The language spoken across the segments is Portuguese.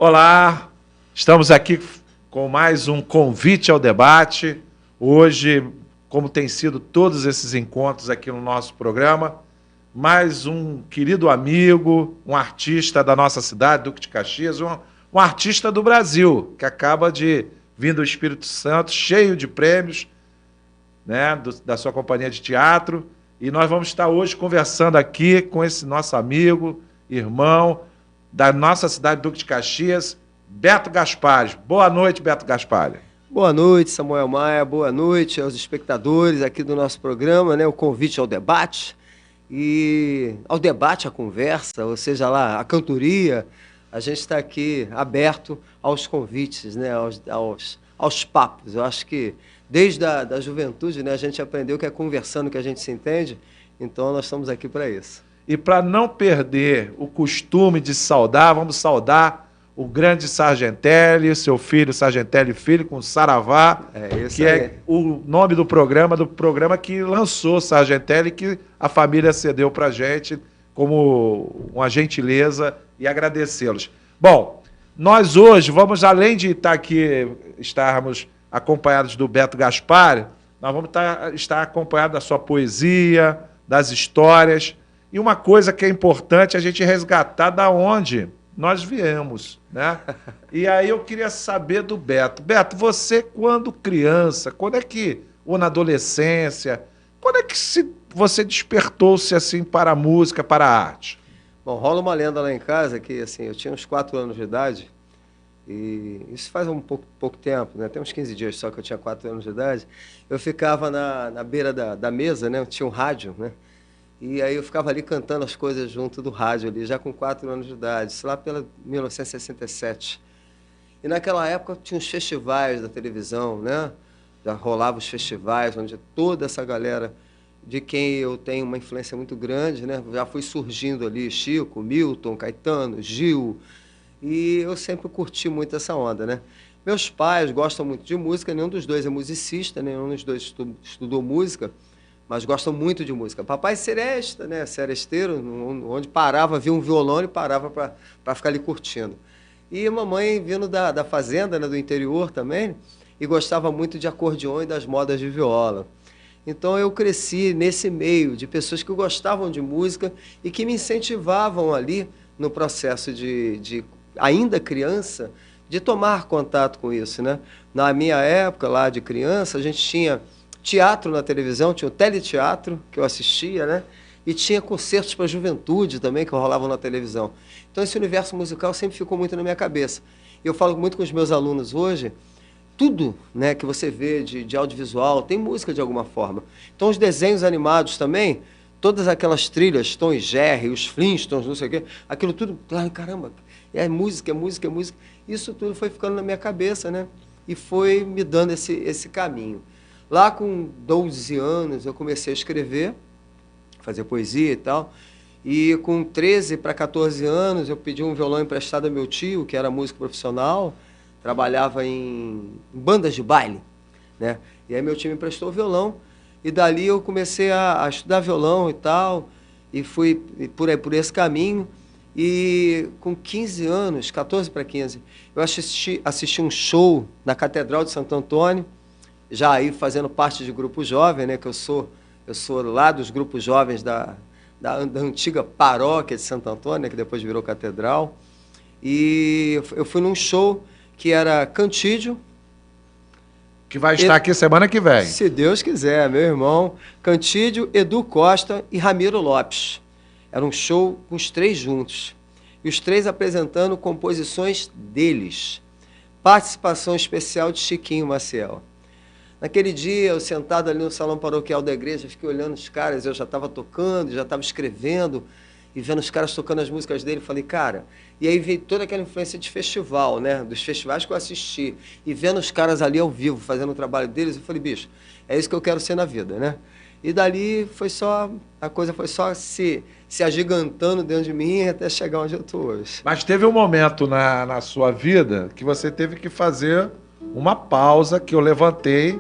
Olá, estamos aqui com mais um convite ao debate. Hoje, como tem sido todos esses encontros aqui no nosso programa, mais um querido amigo, um artista da nossa cidade, Duque de Caxias, um artista do Brasil, que acaba de vir do Espírito Santo, cheio de prêmios, né, da sua companhia de teatro. E nós vamos estar hoje conversando aqui com esse nosso amigo, irmão, da nossa cidade, Duque de Caxias, Beto Gaspari. Boa noite, Beto Gaspari. Boa noite, Samuel Maia. Boa noite aos espectadores aqui do nosso programa, né? O convite ao debate. E ao debate, à conversa, ou seja lá, a cantoria, a gente está aqui aberto aos convites, né? aos papos. Eu acho que desde a juventude, né, a gente aprendeu que é conversando que a gente se entende, então nós estamos aqui para isso. E para não perder o costume de saudar, vamos saudar o grande Sargentelli, seu filho Sargentelli Filho, com Saravá, que é o nome do programa que lançou Sargentelli, que a família cedeu para a gente como uma gentileza, e agradecê-los. Bom, nós hoje vamos, além de estarmos acompanhados do Beto Gaspari, nós vamos estar acompanhados da sua poesia, das histórias. E uma coisa que é importante a gente resgatar da onde nós viemos, né? E aí eu queria saber do Beto. Beto, você quando criança, ou na adolescência, quando é que você despertou-se assim para a música, para a arte? Bom, rola uma lenda lá em casa que assim, eu tinha uns 4 anos de idade, e isso faz um pouco tempo, né? Tem uns 15 dias só que eu tinha 4 anos de idade. Eu ficava na beira da mesa, né? Eu tinha um rádio, né? E aí eu ficava ali cantando as coisas junto do rádio ali, já com 4 anos de idade, sei lá pela 1967. E naquela época tinha os festivais da televisão, né? Já rolavam os festivais, onde toda essa galera de quem eu tenho uma influência muito grande, né? Já foi surgindo ali Chico, Milton, Caetano, Gil, e eu sempre curti muito essa onda, né? Meus pais gostam muito de música, nenhum dos dois é musicista, nenhum dos dois estudou música, mas gostam muito de música. Papai seresta, né, seresteiro, onde parava, via um violão e parava para ficar ali curtindo. E mamãe vindo da fazenda, né, do interior também, e gostava muito de acordeon e das modas de viola. Então eu cresci nesse meio de pessoas que gostavam de música e que me incentivavam ali no processo de ainda criança, de tomar contato com isso, né? Na minha época, lá de criança, a gente tinha teatro na televisão, tinha o teleteatro, que eu assistia, né? E tinha concertos para a juventude também, que rolavam na televisão. Então, esse universo musical sempre ficou muito na minha cabeça. E eu falo muito com os meus alunos hoje, tudo, né, que você vê de audiovisual tem música de alguma forma. Então, os desenhos animados também, todas aquelas trilhas, Tom e Jerry, os Flintstones, não sei o quê, aquilo tudo, ai, caramba, é música, é música, é música. Isso tudo foi ficando na minha cabeça, né? E foi me dando esse caminho. Lá com 12 anos eu comecei a escrever, fazer poesia e tal, e com 13 para 14 anos eu pedi um violão emprestado ao meu tio, que era músico profissional, trabalhava em bandas de baile, né? E aí meu tio me emprestou o violão, e dali eu comecei a estudar violão e tal, e fui por esse caminho, e com 15 anos, 14 para 15, eu assisti um show na Catedral de Santo Antônio, já aí fazendo parte de grupo jovem, né, que eu sou lá dos grupos jovens da antiga paróquia de Santo Antônio, né, que depois virou catedral, e eu fui num show que era Cantídio, que vai estar aqui semana que vem. Se Deus quiser, meu irmão, Cantídio, Edu Costa e Ramiro Lopes. Era um show com os 3 juntos, e os 3 apresentando composições deles. Participação especial de Chiquinho Maciel. Naquele dia, eu sentado ali no salão paroquial da igreja, fiquei olhando os caras, eu já estava tocando, já estava escrevendo, e vendo os caras tocando as músicas dele, falei, cara... E aí veio toda aquela influência de festival, né? Dos festivais que eu assisti, e vendo os caras ali ao vivo, fazendo o trabalho deles, eu falei, bicho, é isso que eu quero ser na vida, né? E dali a coisa foi só se agigantando dentro de mim até chegar onde eu estou hoje. Mas teve um momento na sua vida que você teve que fazer uma pausa, que eu levantei,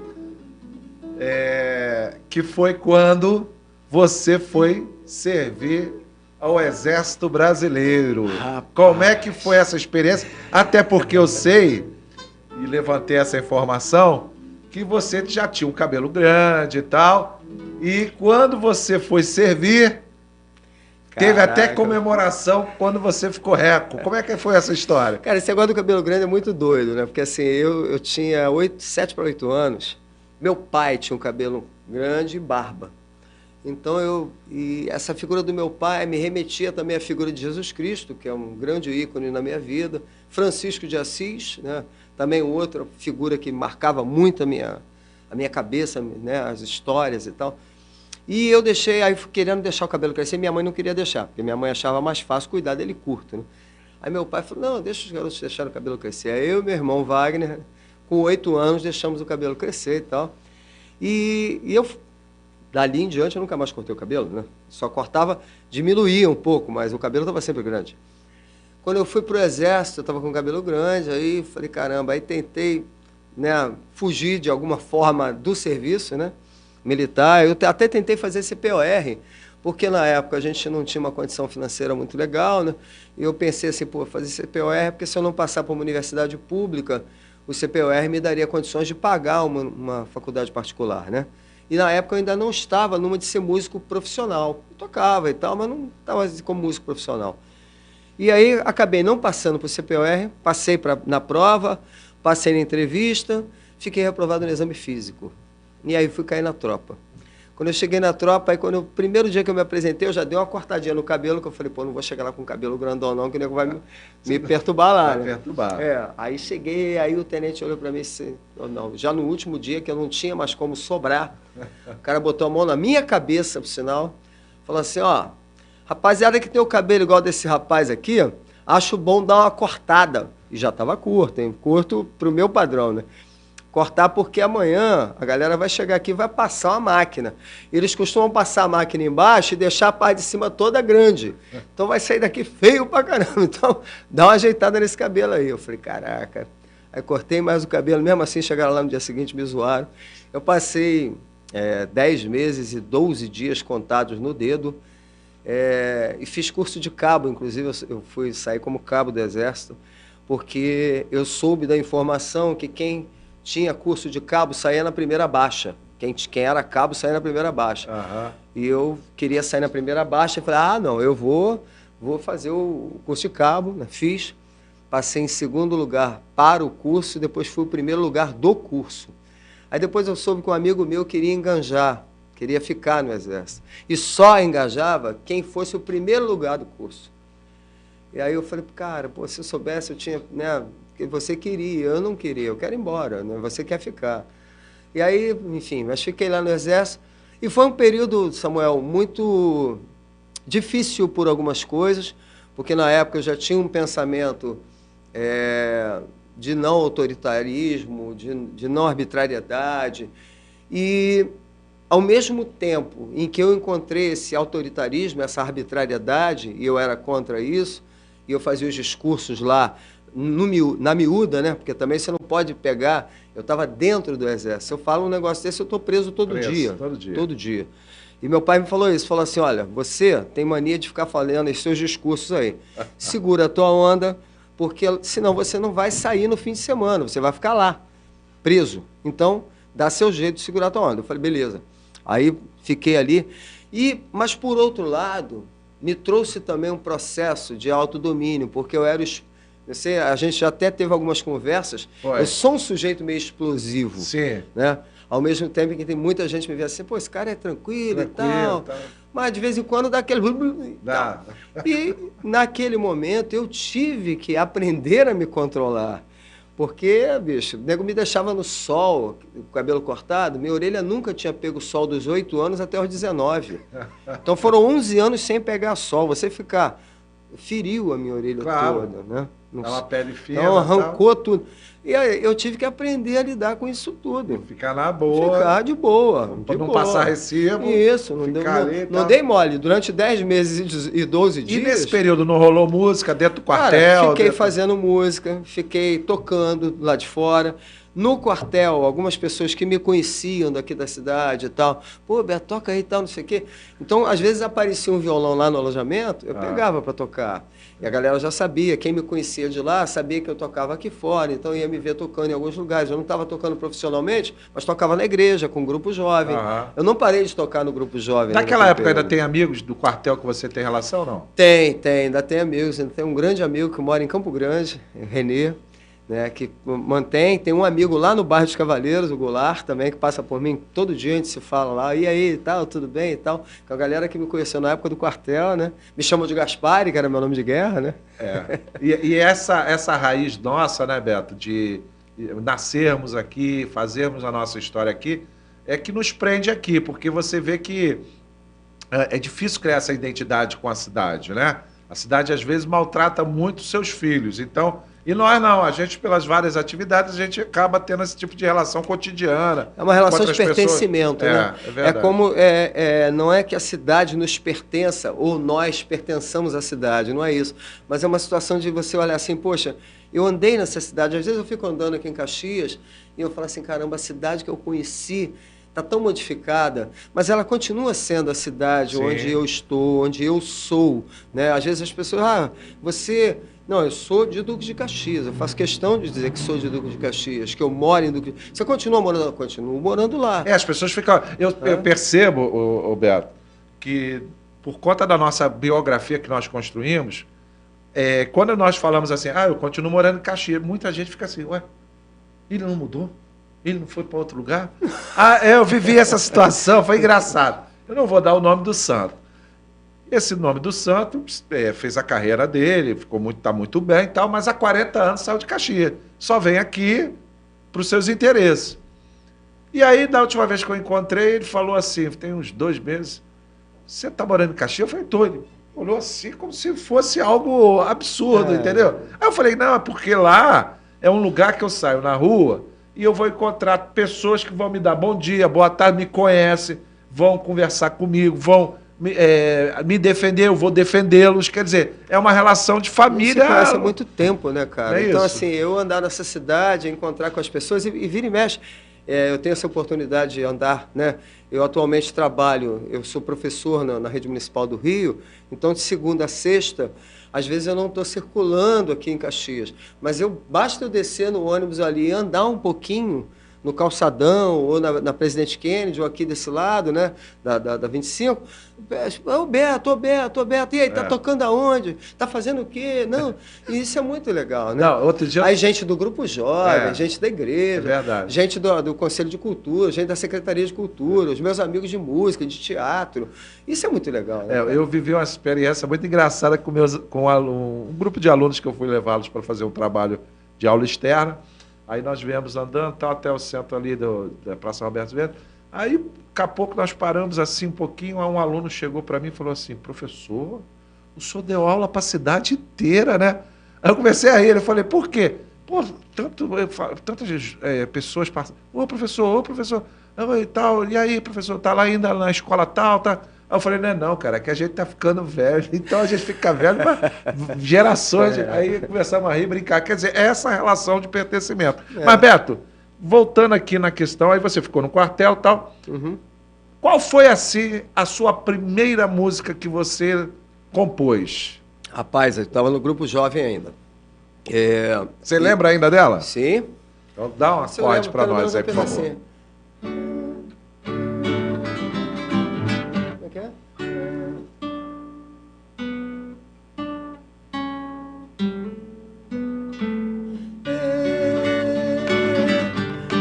que foi quando você foi servir ao Exército Brasileiro. Como é que foi essa experiência? Até porque eu sei, e levantei essa informação, que você já tinha um cabelo grande e tal, e quando você foi servir, teve até comemoração quando você ficou reco. Como é que foi essa história? Cara, esse negócio do cabelo grande é muito doido, né? Porque assim, eu tinha 7 para 8 anos, meu pai tinha um cabelo grande e barba. Então e essa figura do meu pai me remetia também à figura de Jesus Cristo, que é um grande ícone na minha vida, Francisco de Assis, né? Também outra figura que marcava muito a minha cabeça, né? As histórias e tal. E eu deixei, aí querendo deixar o cabelo crescer, minha mãe não queria deixar, porque minha mãe achava mais fácil cuidar dele curto, né? Aí meu pai falou, não, deixa os garotos deixarem o cabelo crescer. Aí eu e meu irmão Wagner, com 8 anos, deixamos o cabelo crescer e tal. E eu, dali em diante, eu nunca mais cortei o cabelo, né? Só cortava, diminuía um pouco, mas o cabelo estava sempre grande. Quando eu fui para o Exército, eu estava com o cabelo grande, aí falei, caramba, aí tentei, né, fugir de alguma forma do serviço, né, militar. Eu até tentei fazer CPOR, porque na época a gente não tinha uma condição financeira muito legal, né? E eu pensei assim, pô, fazer CPOR, porque se eu não passar para uma universidade pública, o CPOR me daria condições de pagar uma faculdade particular, né? E na época eu ainda não estava numa de ser músico profissional. Eu tocava e tal, mas não estava como músico profissional. E aí acabei não passando para o CPOR, passei na prova, passei na entrevista, fiquei reprovado no exame físico. E aí fui cair na tropa. Quando eu cheguei na tropa, aí o primeiro dia que eu me apresentei, eu já dei uma cortadinha no cabelo, que eu falei, pô, não vou chegar lá com cabelo grandão não, que o nego vai me perturbar lá, né? Perturbar. Aí cheguei, aí o tenente olhou para mim e disse, não, já no último dia, que eu não tinha mais como sobrar, o cara botou a mão na minha cabeça, por sinal, falou assim, ó, rapaziada que tem o cabelo igual desse rapaz aqui, ó, acho bom dar uma cortada. E já estava curto, hein? Curto pro meu padrão, né? Cortar porque amanhã a galera vai chegar aqui e vai passar uma máquina. Eles costumam passar a máquina embaixo e deixar a parte de cima toda grande. Então vai sair daqui feio pra caramba. Então dá uma ajeitada nesse cabelo aí. Eu falei, caraca. Aí cortei mais o cabelo, mesmo assim chegaram lá no dia seguinte, me zoaram. Eu passei 10 meses e 12 dias contados no dedo e fiz curso de cabo, inclusive eu fui sair como cabo do Exército, porque eu soube da informação que quem tinha curso de cabo saía na primeira baixa. Quem era cabo saía na primeira baixa. Uhum. E eu queria sair na primeira baixa e falei, não, eu vou fazer o curso de cabo, né? Fiz, passei em segundo lugar para o curso e depois fui o primeiro lugar do curso. Aí depois eu soube que um amigo meu queria enganjar, queria ficar no Exército. E só engajava quem fosse o primeiro lugar do curso. E aí eu falei, cara, pô, se eu soubesse, eu tinha, né, que você queria, eu não queria, eu quero ir embora, né, você quer ficar. E aí, enfim, mas fiquei lá no Exército. E foi um período, Samuel, muito difícil por algumas coisas, porque na época eu já tinha um pensamento de não autoritarismo, de não arbitrariedade. E, ao mesmo tempo em que eu encontrei esse autoritarismo, essa arbitrariedade, e eu era contra isso, e eu fazia os discursos lá na miúda, né? Porque também você não pode pegar... Eu estava dentro do Exército. Se eu falo um negócio desse, eu estou preso todo dia. Todo dia. E meu pai me falou isso, falou assim, olha, você tem mania de ficar falando esses seus discursos aí. Segura a tua onda, porque senão você não vai sair no fim de semana, você vai ficar lá, preso. Então, dá seu jeito de segurar a tua onda. Eu falei, beleza. Aí fiquei ali. Mas, por outro lado, me trouxe também um processo de autodomínio, porque eu era... a gente já até teve algumas conversas. Eu sou um sujeito meio explosivo. Sim. Né? Ao mesmo tempo que tem muita gente me vê assim, pô, esse cara é tranquilo e tal. Mas de vez em quando dá aquele... Dá. E naquele momento eu tive que aprender a me controlar. Porque, bicho, o nego me deixava no sol, com o cabelo cortado, minha orelha nunca tinha pego sol dos 8 anos até os 19. Então foram 11 anos sem pegar sol. Você ficar... Feriu a minha orelha toda, né? Uma pele fina. Então arrancou tudo. E aí eu tive que aprender a lidar com isso tudo. Ficar na boa. Ficar de boa. Para não passar recibo. Isso, não dei mole. Durante 10 meses e 12 dias. E nesse período não rolou música dentro do quartel? Cara, fiquei fazendo música, fiquei tocando lá de fora. No quartel, algumas pessoas que me conheciam daqui da cidade e tal, pô, Beto, toca aí e tal, não sei o quê. Então, às vezes aparecia um violão lá no alojamento, eu pegava para tocar. E a galera já sabia, quem me conhecia de lá sabia que eu tocava aqui fora, então ia me ver tocando em alguns lugares. Eu não estava tocando profissionalmente, mas tocava na igreja, com um grupo jovem. Eu não parei de tocar no grupo jovem. Naquela época ainda tem amigos do quartel que você tem relação ou não? Tem, ainda tem amigos. Ainda tem um grande amigo que mora em Campo Grande, o Renê. Né, que tem um amigo lá no bairro dos Cavaleiros, o Goulart, também, que passa por mim todo dia, a gente se fala lá, e aí, tal, tudo bem e tal, com a galera que me conheceu na época do quartel, né, me chamam de Gaspari, que era meu nome de guerra, né. E essa raiz nossa, né, Beto, de nascermos aqui, fazermos a nossa história aqui, é que nos prende aqui, porque você vê que é difícil criar essa identidade com a cidade, né, a cidade às vezes maltrata muito os seus filhos, então... E nós não, a gente, pelas várias atividades, a gente acaba tendo esse tipo de relação cotidiana. É uma relação de pertencimento, né? É verdade. Como, não é que a cidade nos pertença ou nós pertençamos à cidade, não é isso. Mas é uma situação de você olhar assim, poxa, eu andei nessa cidade, às vezes eu fico andando aqui em Caxias e eu falo assim, caramba, a cidade que eu conheci está tão modificada, mas ela continua sendo a cidade onde eu estou, onde eu sou, né? Às vezes as pessoas, você... Não, eu sou de Duque de Caxias, eu faço questão de dizer que sou de Duque de Caxias, que eu moro em Duque de... Você continua morando? Continuo morando lá. As pessoas ficam... Eu percebo, Beto, que por conta da nossa biografia que nós construímos, quando nós falamos assim, eu continuo morando em Caxias, muita gente fica assim, ué, ele não mudou? Ele não foi para outro lugar? Eu vivi essa situação, foi engraçado. Eu não vou dar o nome do santo. Esse nome do santo fez a carreira dele, está muito bem e tal, mas há 40 anos saiu de Caxias. Só vem aqui para os seus interesses. E aí, da última vez que eu encontrei, ele falou assim, tem uns 2 meses, você está morando em Caxias? Eu falei, tô. Ele olhou assim como se fosse algo absurdo, entendeu? Aí eu falei, não, é porque lá é um lugar que eu saio na rua e eu vou encontrar pessoas que vão me dar bom dia, boa tarde, me conhecem, vão conversar comigo, vão... me defender, eu vou defendê-los, quer dizer, é uma relação de família. Você conhece há muito tempo, né, cara? Então, isso? Assim, eu andar nessa cidade, encontrar com as pessoas e vira e mexe. Eu tenho essa oportunidade de andar, né? Eu atualmente trabalho, eu sou professor na Rede Municipal do Rio, então de segunda a sexta, às vezes eu não estou circulando aqui em Caxias, mas basta eu descer no ônibus ali e andar um pouquinho no calçadão, ou na Presidente Kennedy, ou aqui desse lado, né, da 25, Beto, e aí, tá tocando aonde? Tá fazendo o quê? Não, e isso é muito legal, né? Não, outro dia... Aí gente do Grupo Jovem, gente da igreja, gente do Conselho de Cultura, gente da Secretaria de Cultura, os meus amigos de música, de teatro, isso é muito legal, né? Eu vivi uma experiência muito engraçada com um grupo de alunos que eu fui levá-los para fazer um trabalho de aula externa. Aí nós viemos andando, até o centro ali da Praça Roberto Verde. Aí, daqui a pouco, nós paramos assim um pouquinho, aí um aluno chegou para mim e falou assim, professor, o senhor deu aula para a cidade inteira, né? Aí eu comecei a rir, eu falei, por quê? Pô, tantas pessoas passam, ô professor, e tal, e aí, professor, tá lá ainda na escola tal, tá... Aí eu falei, não, cara, é que a gente tá ficando velho, então a gente fica velho, mas gerações, aí começamos a rir, brincar, quer dizer, essa relação de pertencimento. Mas, Beto, voltando aqui na questão, aí você ficou no quartel e tal, qual foi, assim, a sua primeira música que você compôs? Rapaz, eu estava no Grupo Jovem ainda. Você lembra ainda dela? Sim. Então dá um acorde para nós aí, por favor. Assim.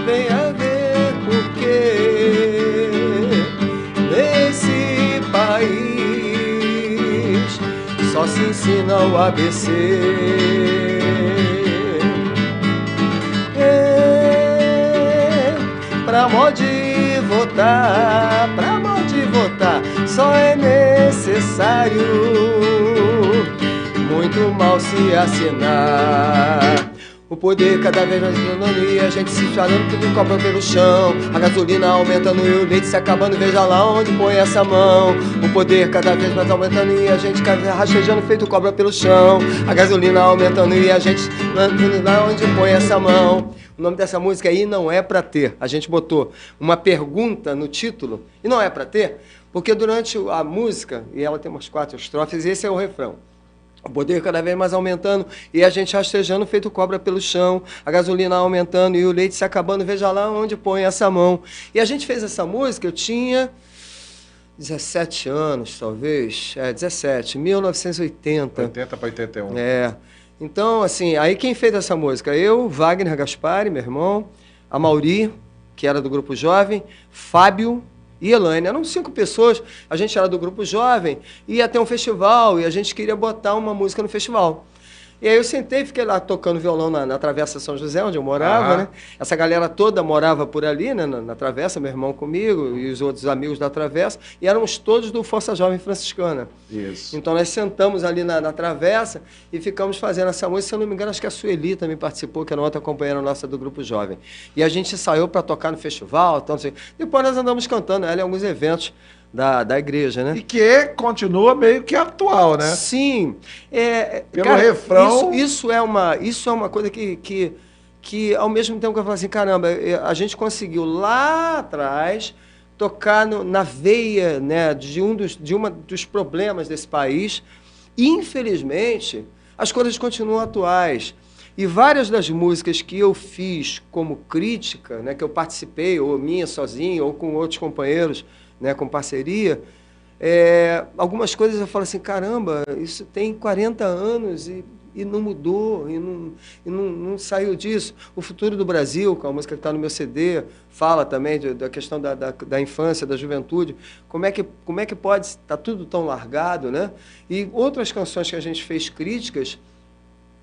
Venha ver porque nesse país só se ensina o ABC. Pra modo de votar, só é necessário muito mal se assinar. O poder cada vez mais economia, a gente se chorando, tudo cobra pelo chão. A gasolina aumentando e o leite se acabando, veja lá onde põe essa mão. O poder cada vez mais aumentando e a gente rastejando, feito cobra pelo chão. A gasolina aumentando e a gente lá onde põe essa mão. O nome dessa música aí não é pra ter. A gente botou uma pergunta no título e não é pra ter, porque durante a música, e ela tem umas 4 estrofes, e esse é o refrão. O poder cada vez mais aumentando e a gente rastejando, feito cobra pelo chão. A gasolina aumentando e o leite se acabando, veja lá onde põe essa mão. E a gente fez essa música, eu tinha 17 anos, talvez. 17, 1980. 80 para 81. Então, assim, aí quem fez essa música? Eu, Wagner Gaspari, meu irmão, a Mauri, que era do Grupo Jovem, Fábio e Elaine. Eram 5 pessoas, a gente era do Grupo Jovem, ia ter um festival e a gente queria botar uma música no festival. E aí eu sentei, fiquei lá tocando violão na Travessa São José, onde eu morava, né? Essa galera toda morava por ali, né? Na Travessa, meu irmão comigo e os outros amigos da Travessa, e éramos todos do Força Jovem Franciscana. Isso. Então nós sentamos ali na Travessa e ficamos fazendo essa música. Se eu não me engano, acho que a Sueli também participou, que era outra companheira nossa do Grupo Jovem. E a gente ensaiou para tocar no festival, então, assim. Depois nós andamos cantando ela em alguns eventos da igreja, né? E que continua meio que atual, né? Sim. Pelo cara, refrão... Isso é uma coisa que ao mesmo tempo que eu falo assim, caramba, a gente conseguiu lá atrás tocar na veia, né, de um dos problemas desse país. E, infelizmente, as coisas continuam atuais. E várias das músicas que eu fiz como crítica, né, que eu participei, ou minha sozinho, ou com outros companheiros, né, com parceria, algumas coisas eu falo assim, caramba, isso tem 40 anos e não mudou, e não saiu disso. O Futuro do Brasil, que é uma música que está no meu CD, fala também da questão da infância, da juventude, como é que pode estar tudo tão largado, né? E outras canções que a gente fez críticas,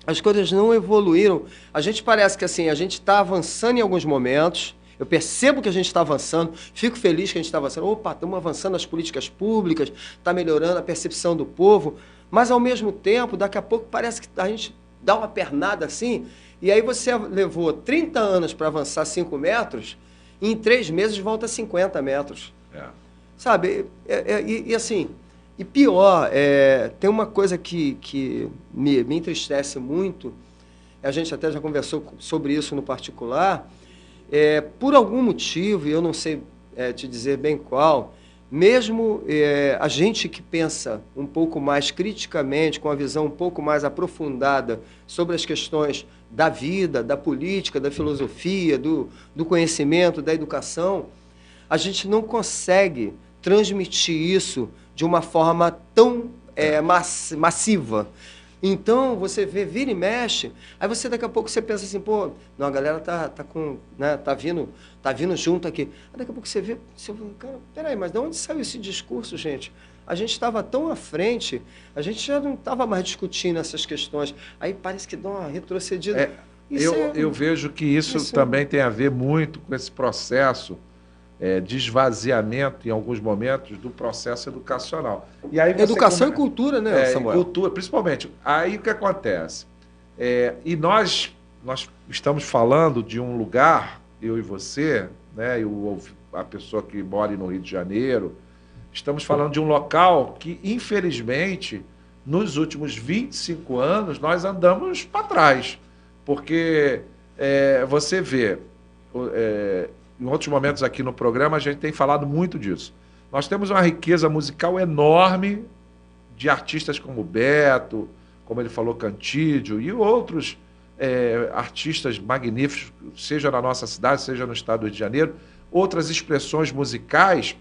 as coisas não evoluíram. A gente parece que assim, a gente está avançando em alguns momentos. Eu percebo que a gente está avançando, fico feliz que a gente está avançando. Opa, estamos avançando nas políticas públicas, está melhorando a percepção do povo, mas, ao mesmo tempo, daqui a pouco parece que a gente dá uma pernada assim, e aí você levou 30 anos para avançar 5 metros, e em 3 meses volta a 50 metros. Sabe? E assim, e pior, tem uma coisa que me entristece muito, a gente até já conversou sobre isso no particular. Por algum motivo, e eu não sei te dizer bem qual, mesmo a gente que pensa um pouco mais criticamente, com a visão um pouco mais aprofundada sobre as questões da vida, da política, da filosofia, do conhecimento, da educação, a gente não consegue transmitir isso de uma forma tão massiva. Então, você vira e mexe, aí você daqui a pouco você pensa assim, pô, não, a galera tá vindo junto aqui. Aí daqui a pouco você vê, cara, peraí, mas de onde saiu esse discurso, gente? A gente estava tão à frente, a gente já não estava mais discutindo essas questões. Aí parece que dá uma retrocedida. Eu vejo que isso também tem a ver muito com esse processo de esvaziamento, em alguns momentos, do processo educacional. E aí educação e cultura, né, Samuel? Cultura, principalmente. Aí o que acontece? E nós estamos falando de um lugar, eu e você, né, a pessoa que mora no Rio de Janeiro, estamos falando de um local que, infelizmente, nos últimos 25 anos, nós andamos para trás. Porque você vê... em outros momentos aqui no programa, a gente tem falado muito disso. Nós temos uma riqueza musical enorme de artistas como Beto, como ele falou, Cantídio, e outros artistas magníficos, seja na nossa cidade, seja no estado do Rio de Janeiro, outras expressões musicais,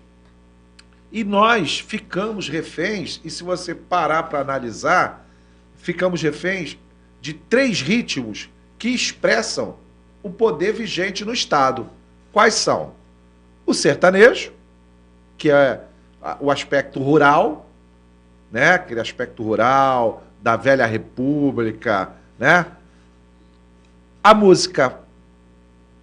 e nós ficamos reféns, e se você parar para analisar, ficamos reféns de 3 ritmos que expressam o poder vigente no Estado. Quais são? O sertanejo, que é o aspecto rural, né? Aquele aspecto rural da velha república, né? A música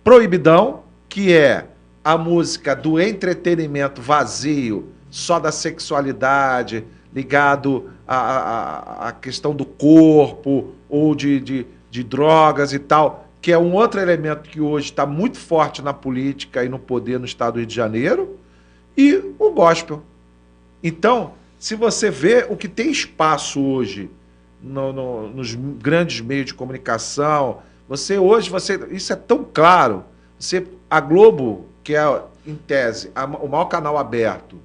proibidão, que é a música do entretenimento vazio, só da sexualidade, ligado a questão do corpo ou de drogas e tal, que é um outro elemento que hoje está muito forte na política e no poder no estado do Rio de Janeiro, e o gospel. Então, se você vê o que tem espaço hoje nos grandes meios de comunicação, isso é tão claro. A Globo, que é, em tese, o maior canal aberto,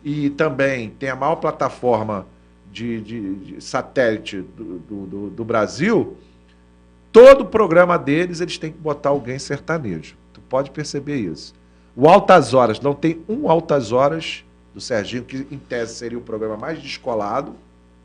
e também tem a maior plataforma de satélite do Brasil, todo programa deles, eles têm que botar alguém sertanejo. Tu pode perceber isso. O Altas Horas, não tem um Altas Horas do Serginho, que em tese seria o programa mais descolado,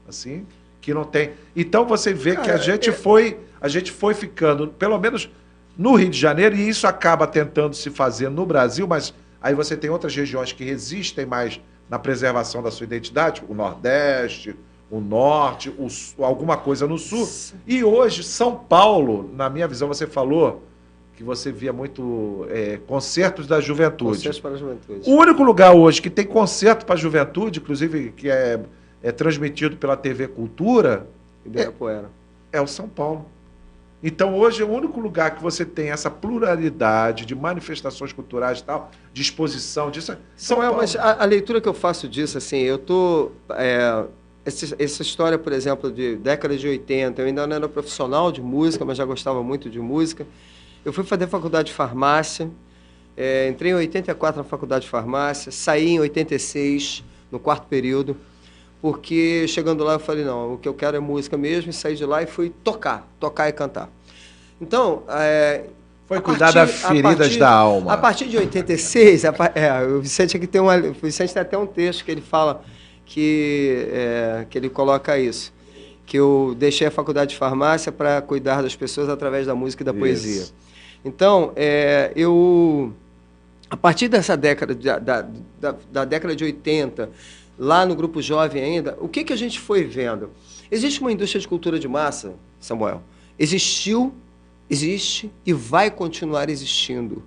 assim, que não tem. Então você vê que a gente foi ficando, pelo menos no Rio de Janeiro, e isso acaba tentando se fazer no Brasil, mas aí você tem outras regiões que resistem mais na preservação da sua identidade, o Nordeste, o Norte, alguma coisa no Sul. E hoje, São Paulo, na minha visão, você falou que você via muito concertos da juventude. Concertos para a juventude. O único lugar hoje que tem concerto para a juventude, inclusive que é transmitido pela TV Cultura, é o São Paulo. Então, hoje é o único lugar que você tem essa pluralidade de manifestações culturais e tal, de exposição disso. Mas a leitura que eu faço disso, assim, eu tô... essa história, por exemplo, de década de 80, eu ainda não era profissional de música, mas já gostava muito de música. Eu fui fazer faculdade de farmácia, entrei em 84 na faculdade de farmácia, saí em 86, no quarto período, porque chegando lá eu falei, não, o que eu quero é música mesmo, e saí de lá e fui tocar e cantar. Então... foi cuidar das feridas da alma. A partir de 86, o Vicente aqui o Vicente tem até um texto que ele fala que ele coloca isso, que eu deixei a faculdade de farmácia para cuidar das pessoas através da música e da poesia. Então, a partir dessa década, da década de 80, lá no Grupo Jovem ainda, o que a gente foi vendo? Existe uma indústria de cultura de massa, Samuel. Existiu, existe e vai continuar existindo.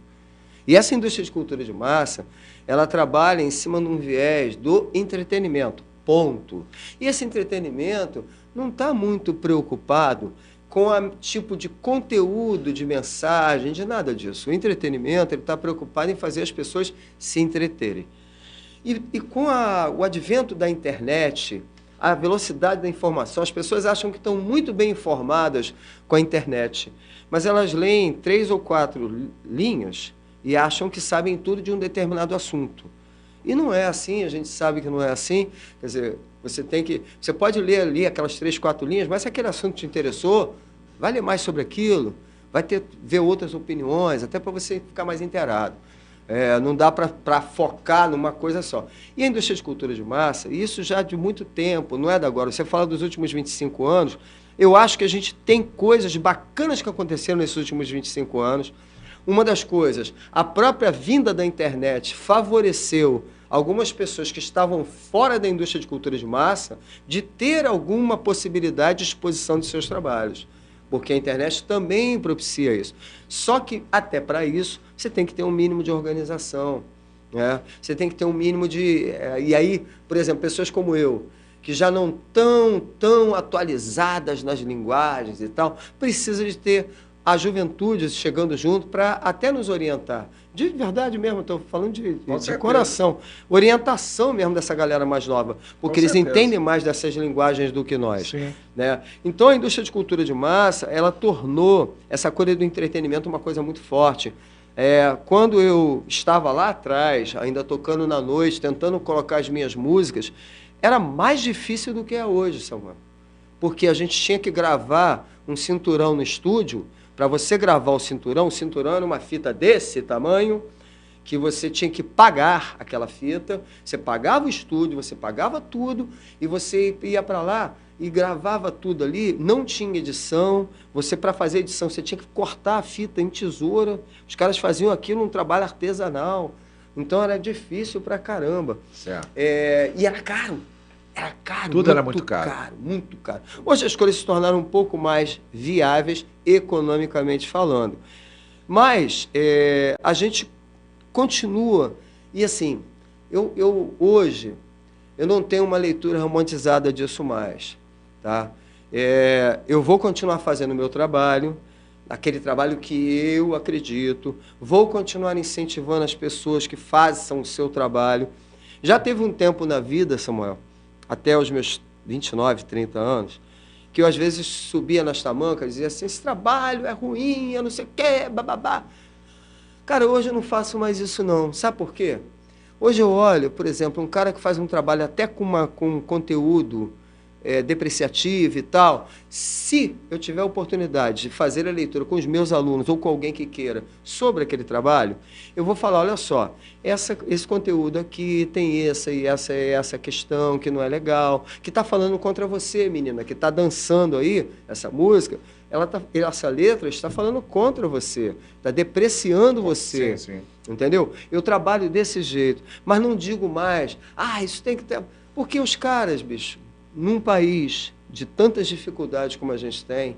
E essa indústria de cultura de massa, ela trabalha em cima de um viés do entretenimento, ponto. E esse entretenimento não está muito preocupado com o tipo de conteúdo, de mensagem, de nada disso. O entretenimento está preocupado em fazer as pessoas se entreterem. E com o advento da internet, a velocidade da informação, as pessoas acham que estão muito bem informadas com a internet, mas elas leem 3 ou 4 linhas e acham que sabem tudo de um determinado assunto. E não é assim, a gente sabe que não é assim. Quer dizer, você pode ler ali aquelas 3, 4 linhas, mas se aquele assunto te interessou, vai ler mais sobre aquilo, vai ver outras opiniões, até para você ficar mais inteirado. Não dá para focar numa coisa só. E a indústria de cultura de massa, isso já de muito tempo, não é de agora. Você fala dos últimos 25 anos, eu acho que a gente tem coisas bacanas que aconteceram nesses últimos 25 anos. Uma das coisas, a própria vinda da internet favoreceu algumas pessoas que estavam fora da indústria de cultura de massa de ter alguma possibilidade de exposição de seus trabalhos, porque a internet também propicia isso. Só que, até para isso, você tem que ter um mínimo de organização, né? Você tem que ter um mínimo de... E aí, por exemplo, pessoas como eu, que já não estão tão atualizadas nas linguagens e tal, precisa de ter a juventude chegando junto para até nos orientar. De verdade mesmo, estou falando de coração. Orientação mesmo dessa galera mais nova, porque eles entendem mais dessas linguagens do que nós. Né? Então, a indústria de cultura de massa, ela tornou essa coisa do entretenimento uma coisa muito forte. Quando eu estava lá atrás, ainda tocando na noite, tentando colocar as minhas músicas, era mais difícil do que é hoje, Samuel. Porque a gente tinha que gravar um cinturão no estúdio. Para você gravar o cinturão era uma fita desse tamanho, que você tinha que pagar aquela fita, você pagava o estúdio, você pagava tudo, e você ia para lá e gravava tudo ali, não tinha edição, para fazer edição, você tinha que cortar a fita em tesoura, os caras faziam aquilo um trabalho artesanal, então era difícil pra caramba. Certo. E era caro. Era caro. Tudo era muito caro. Muito caro. Hoje as coisas se tornaram um pouco mais viáveis, economicamente falando. Mas a gente continua. E assim, eu hoje, eu não tenho uma leitura romantizada disso mais, tá? Eu vou continuar fazendo o meu trabalho, aquele trabalho que eu acredito, vou continuar incentivando as pessoas que façam o seu trabalho. Já teve um tempo na vida, Samuel, até os meus 29, 30 anos, que eu às vezes subia nas tamancas e dizia assim, esse trabalho é ruim, eu não sei o quê, bababá. Cara, hoje eu não faço mais isso não. Sabe por quê? Hoje eu olho, por exemplo, um cara que faz um trabalho até com um conteúdo depreciativo e tal, se eu tiver a oportunidade de fazer a leitura com os meus alunos ou com alguém que queira sobre aquele trabalho, eu vou falar, olha só, esse conteúdo aqui tem essa questão que não é legal, que está falando contra você, menina, que está dançando aí, essa música, essa letra está falando contra você, está depreciando você. Sim, sim. Entendeu? Eu trabalho desse jeito, mas não digo mais, isso tem que ter... Porque os caras, bicho, num país de tantas dificuldades como a gente tem,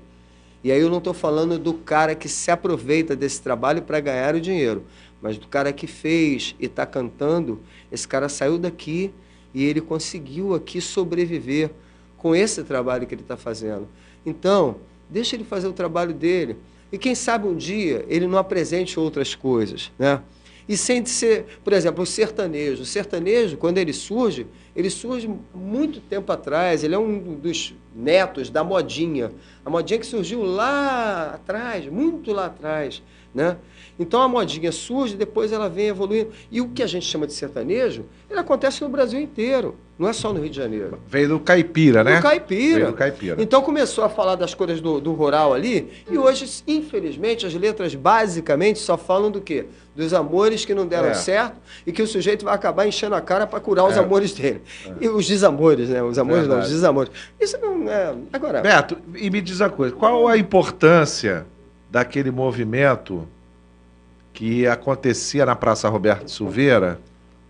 e aí eu não estou falando do cara que se aproveita desse trabalho para ganhar o dinheiro, mas do cara que fez e está cantando, esse cara saiu daqui e ele conseguiu aqui sobreviver com esse trabalho que ele está fazendo. Então, deixa ele fazer o trabalho dele. E quem sabe um dia ele não apresente outras coisas, né? E sem ser, por exemplo, o sertanejo. O sertanejo, quando ele surge muito tempo atrás, ele é um dos netos da modinha. A modinha que surgiu lá atrás, muito lá atrás, né? Então a modinha surge, depois ela vem evoluindo. E o que a gente chama de sertanejo, ele acontece no Brasil inteiro, não é só no Rio de Janeiro. Veio do caipira, né? Do caipira. Veio do caipira. Então começou a falar das coisas do rural ali, e hoje, infelizmente, as letras basicamente só falam do quê? Dos amores que não deram certo e que o sujeito vai acabar enchendo a cara para curar os amores dele. E os desamores, né? Os amores não, os desamores. Isso não é... Agora... Beto, e me diz uma coisa, qual a importância daquele movimento que acontecia na Praça Roberto Silveira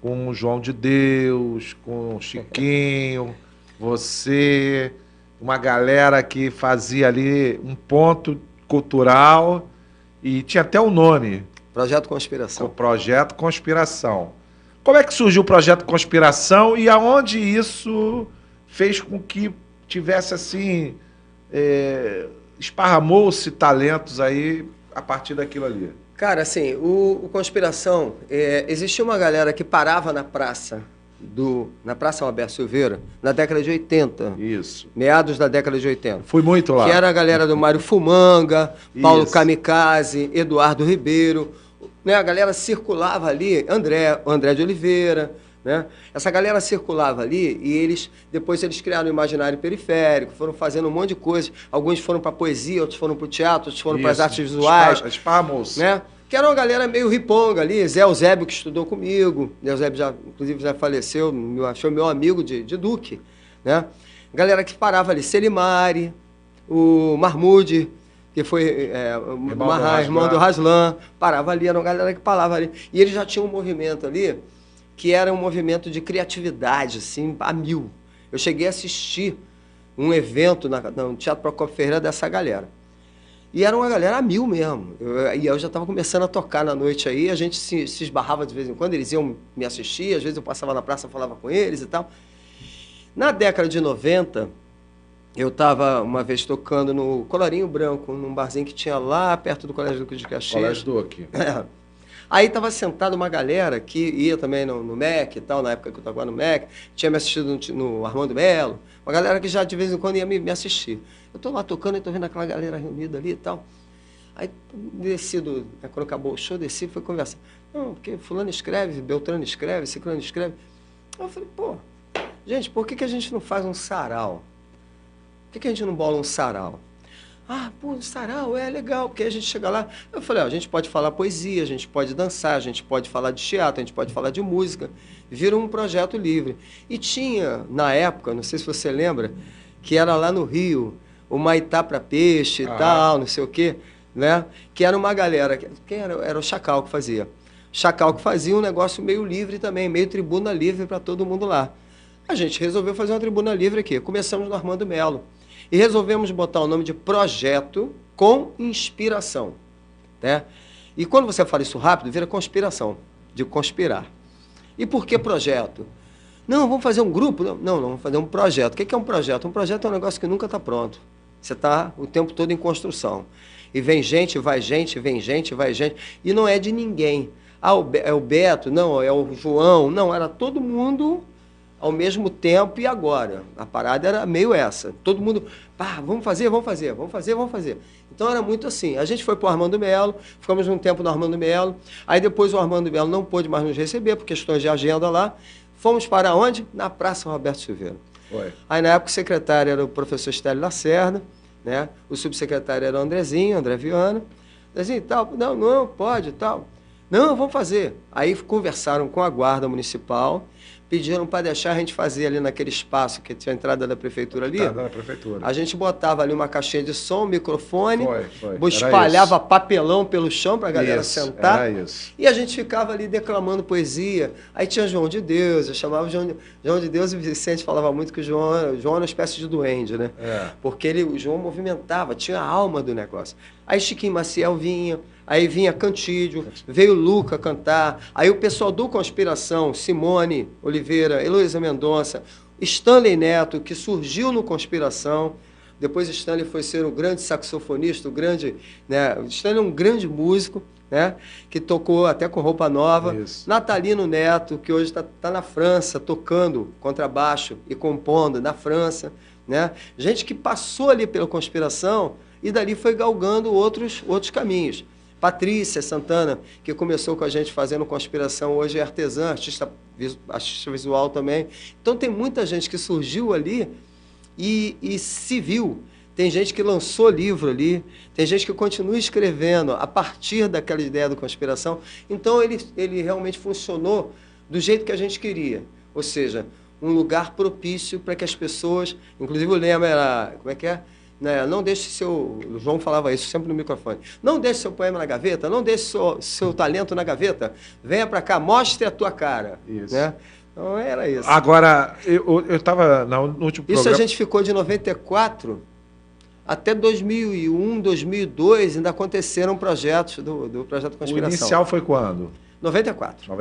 com o João de Deus, com o Chiquinho, você, uma galera que fazia ali um ponto cultural e tinha até o nome. Projeto Conspiração. O Projeto Conspiração. Como é que surgiu o Projeto Conspiração e aonde isso fez com que tivesse assim, esparramou-se talentos aí a partir daquilo ali? Cara, assim, o Conspiração, existia uma galera que parava na Praça Roberto Silveira, na década de 80. Isso. Meados da década de 80. Fui muito lá. Que era a galera do Mário Fumanga, Paulo Kamikaze, Eduardo Ribeiro, né? A galera circulava ali, André de Oliveira, né? Essa galera circulava ali e depois eles criaram o imaginário periférico, foram fazendo um monte de coisa. Alguns foram para poesia, outros foram para o teatro, outros foram para as artes visuais. Esparmos. Né? Que era uma galera meio riponga ali. Zé Eusébio, que estudou comigo. Zé Eusébio, inclusive, já faleceu, achou meu amigo de Duque. Né? Galera que parava ali. Selimari, o Mahmoud, que foi irmão do Raslan, parava ali, era uma galera que parava ali. E eles já tinham um movimento ali, que era um movimento de criatividade, assim, a mil. Eu cheguei a assistir um evento no Teatro Procópio Ferreira dessa galera. E era uma galera a mil mesmo. Eu já estava começando a tocar na noite aí, a gente se esbarrava de vez em quando, eles iam me assistir, às vezes eu passava na praça, falava com eles e tal. Na década de 90, eu estava uma vez tocando no Colorinho Branco, num barzinho que tinha lá perto do Colégio Duque de Caxias. Colégio Duque. Aí estava sentada uma galera que ia também no MEC e tal, na época que eu estava no MEC, tinha me assistido no Armando Melo, uma galera que já de vez em quando ia me assistir. Eu estou lá tocando e estou vendo aquela galera reunida ali e tal. Aí desci, quando acabou o show, desci e fui conversar. Não, porque fulano escreve, Beltrano escreve, Ciclano escreve. Aí eu falei, pô, gente, por que a gente não faz um sarau? Por que a gente não bola um sarau? Pô, sarau é legal, porque a gente chega lá... Eu falei, a gente pode falar poesia, a gente pode dançar, a gente pode falar de teatro, a gente pode falar de música. Vira um projeto livre. E tinha, na época, não sei se você lembra, que era lá no Rio, o Maitá para peixe e tal, não sei o quê, né? Que era uma galera... Quem era o Chacal que fazia. Chacal que fazia um negócio meio livre também, meio tribuna livre para todo mundo lá. A gente resolveu fazer uma tribuna livre aqui. Começamos no Armando Melo. E resolvemos botar o nome de Projeto com Inspiração. Né? E quando você fala isso rápido, vira conspiração, de conspirar. E por que projeto? Não, vamos fazer um grupo? Não, vamos fazer um projeto. O que é um projeto? Um projeto é um negócio que nunca está pronto. Você está o tempo todo em construção. E vem gente, vai gente, vem gente, vai gente. E não é de ninguém. Ah, é o Beto, não, é o João. Não, era todo mundo ao mesmo tempo e agora. A parada era meio essa. Todo mundo, vamos fazer. Então era muito assim. A gente foi para o Armando Melo, ficamos um tempo no Armando Melo. Aí depois o Armando Melo não pôde mais nos receber, por questões de agenda lá. Fomos para onde? Na Praça Roberto Silveira. Aí na época o secretário era o professor Estélio Lacerda, né? O subsecretário era o Andrezinho, André Viana. Andrezinho, tal, não, pode, tal. Não, vamos fazer. Aí conversaram com a guarda municipal, pediram para deixar a gente fazer ali naquele espaço que tinha a entrada da prefeitura ali. Entrada da prefeitura. A gente botava ali uma caixinha de som, um microfone, espalhava papelão pelo chão para a galera sentar. Era isso. E a gente ficava ali declamando poesia. Aí tinha João de Deus, eu chamava João de Deus, e o Vicente falava muito que o João era uma espécie de duende, né? Porque o João movimentava, tinha a alma do negócio. Aí Chiquinho Maciel vinha. Aí vinha Cantídio, veio Luca cantar, aí o pessoal do Conspiração, Simone Oliveira, Heloísa Mendonça, Stanley Neto, que surgiu no Conspiração, depois Stanley foi ser um grande saxofonista, Stanley é um grande músico, né, que tocou até com roupa nova, Natalino Neto, que hoje está na França, tocando contrabaixo e compondo na França, né, gente que passou ali pela Conspiração e dali foi galgando outros caminhos. Patrícia Santana, que começou com a gente fazendo Conspiração, hoje é artesã, artista visual também. Então tem muita gente que surgiu ali e se viu. Tem gente que lançou livro ali, tem gente que continua escrevendo a partir daquela ideia do Conspiração. Então ele realmente funcionou do jeito que a gente queria. Ou seja, um lugar propício para que as pessoas... Inclusive o lema era... Como é que é? Não deixe seu... O João falava isso sempre no microfone. Não deixe seu poema na gaveta, não deixe seu talento na gaveta. Venha para cá, mostre a tua cara. Isso. Né? Então era isso. Agora, eu estava no último programa... Isso a gente ficou de 94 até 2001, 2002, ainda aconteceram projetos do Projeto Conspiração. O inicial foi quando? 94.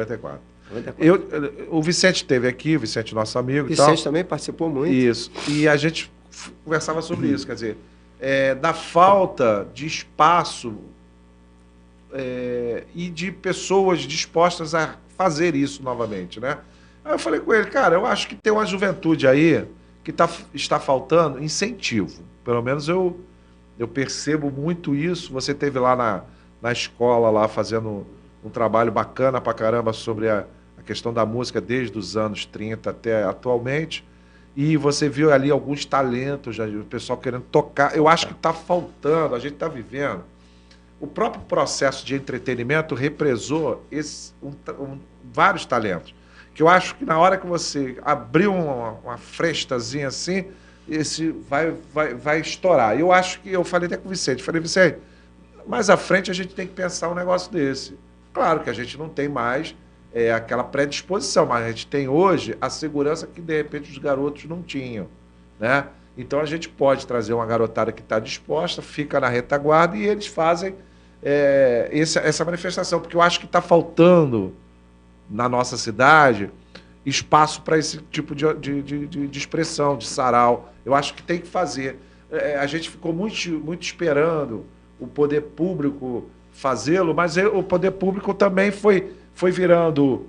O Vicente esteve aqui, o Vicente nosso amigo. Vicente também participou muito. Isso. E a gente conversava sobre isso, quer dizer, da falta de espaço e de pessoas dispostas a fazer isso novamente, né? Aí eu falei com ele, cara, eu acho que tem uma juventude aí que está faltando incentivo. Pelo menos eu percebo muito isso. Você esteve lá na escola, lá fazendo um trabalho bacana pra caramba sobre a questão da música desde os anos 30 até atualmente. E você viu ali alguns talentos, o pessoal querendo tocar. Eu acho que está faltando, a gente está vivendo. O próprio processo de entretenimento represou vários talentos. Que eu acho que na hora que você abrir uma frestazinha assim, esse vai estourar. Eu acho que eu falei até com o Vicente. Falei, Vicente, mais à frente a gente tem que pensar um negócio desse. Claro que a gente não tem mais aquela predisposição, mas a gente tem hoje a segurança que, de repente, os garotos não tinham, né? Então, a gente pode trazer uma garotada que está disposta, fica na retaguarda e eles fazem essa manifestação, porque eu acho que está faltando na nossa cidade espaço para esse tipo de expressão, de sarau. Eu acho que tem que fazer. A gente ficou muito esperando o poder público fazê-lo, mas o poder público também foi virando,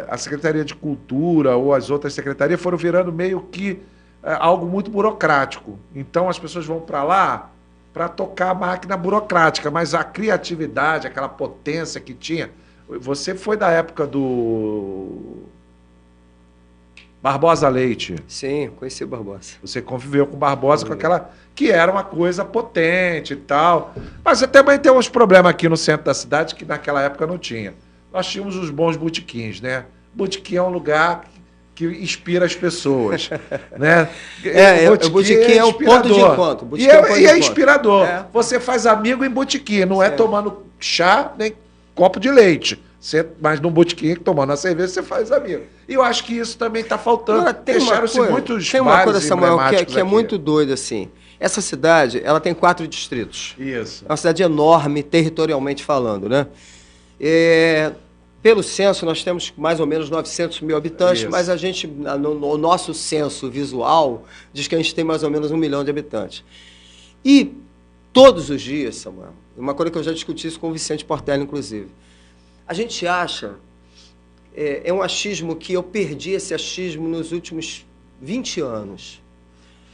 a Secretaria de Cultura ou as outras secretarias foram virando meio que algo muito burocrático. Então as pessoas vão para lá para tocar a máquina burocrática, mas a criatividade, aquela potência que tinha... Você foi da época do Barbosa Leite. Sim, conheci o Barbosa. Você conviveu com o Barbosa, com aquela... que era uma coisa potente e tal. Mas também tem uns problemas aqui no centro da cidade que naquela época não tinha. Nós tínhamos os bons botequins, né? Botequim é um lugar que inspira as pessoas, né? O botequim é o ponto de encontro. E é inspirador. Você faz amigo em botequim, não é tomando chá nem copo de leite. Mas num botequim, tomando a cerveja, você faz amigo. E eu acho que isso também está faltando. Deixaram-se muitos tem uma coisa, Samuel, que é muito doida, assim. Essa cidade, ela tem 4 distritos. Isso. É uma cidade enorme, territorialmente falando, né? Pelo censo, nós temos mais ou menos 900 mil habitantes, Isso. mas a gente, no nosso censo visual, diz que a gente tem mais ou menos 1 milhão de habitantes. E todos os dias, Samuel, uma coisa que eu já discuti isso com o Vicente Portela, inclusive, a gente acha, é um achismo que eu perdi esse achismo nos últimos 20 anos.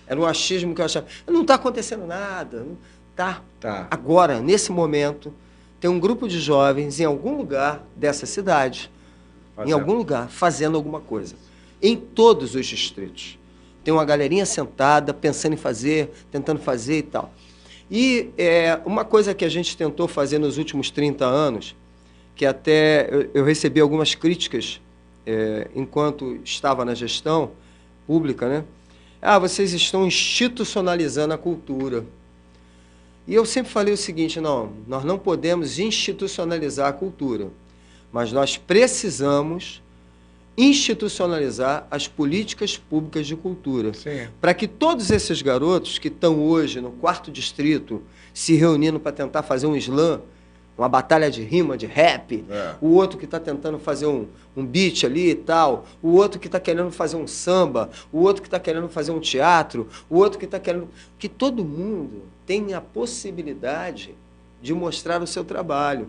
Era um achismo que eu achava, não está acontecendo nada, não tá. Agora, nesse momento, tem um grupo de jovens em algum lugar dessa cidade, em algum lugar, fazendo alguma coisa. Em todos os distritos. Tem uma galerinha sentada, pensando em fazer, tentando fazer e tal. E uma coisa que a gente tentou fazer nos últimos 30 anos, que até eu recebi algumas críticas enquanto estava na gestão pública, né? Vocês estão institucionalizando a cultura. E eu sempre falei o seguinte, não, nós não podemos institucionalizar a cultura, mas nós precisamos institucionalizar as políticas públicas de cultura. Para que todos esses garotos que estão hoje no 4º distrito se reunindo para tentar fazer um slam, uma batalha de rima, de rap, o outro que está tentando fazer um beat ali e tal, o outro que está querendo fazer um samba, o outro que está querendo fazer um teatro, o outro que está querendo... Que todo mundo tenha a possibilidade de mostrar o seu trabalho.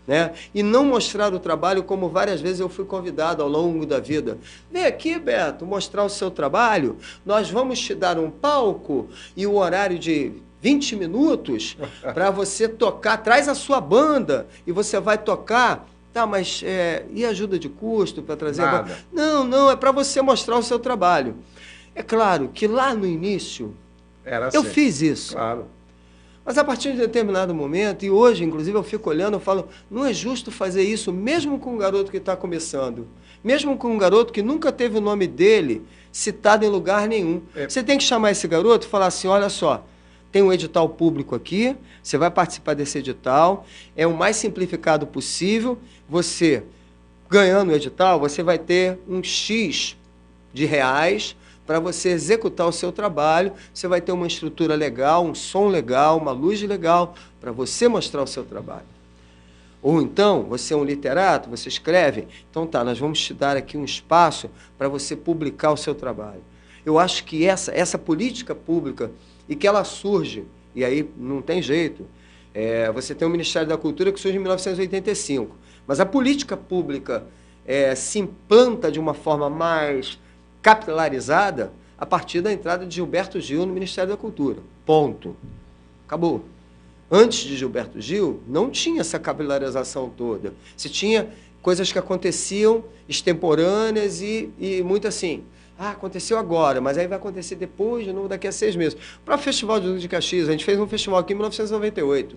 Né? E não mostrar o trabalho como várias vezes eu fui convidado ao longo da vida. Vem aqui, Beto, mostrar o seu trabalho, nós vamos te dar um palco e o horário de 20 minutos para você tocar, traz a sua banda e você vai tocar. Tá, mas e ajuda de custo para trazer a banda? Não, é para você mostrar o seu trabalho. É claro que lá no início eu fiz isso. Claro. Mas a partir de determinado momento, e hoje, inclusive, eu fico olhando, eu falo, não é justo fazer isso mesmo com um garoto que está começando, mesmo com um garoto que nunca teve o nome dele citado em lugar nenhum. Você tem que chamar esse garoto e falar assim, olha só, tem um edital público aqui, você vai participar desse edital, é o mais simplificado possível, você, ganhando o edital, você vai ter um X de reais para você executar o seu trabalho, você vai ter uma estrutura legal, um som legal, uma luz legal, para você mostrar o seu trabalho. Ou então, você é um literato, você escreve, então tá, nós vamos te dar aqui um espaço para você publicar o seu trabalho. Eu acho que essa política pública, e que ela surge, e aí não tem jeito, você tem o Ministério da Cultura que surge em 1985, mas a política pública se implanta de uma forma mais capilarizada a partir da entrada de Gilberto Gil no Ministério da Cultura. Ponto. Acabou. Antes de Gilberto Gil, não tinha essa capilarização toda. Se tinha coisas que aconteciam extemporâneas e muito assim, aconteceu agora, mas aí vai acontecer depois, de novo, daqui a 6 meses. Para o Festival de Duque de Caxias, a gente fez um festival aqui em 1998.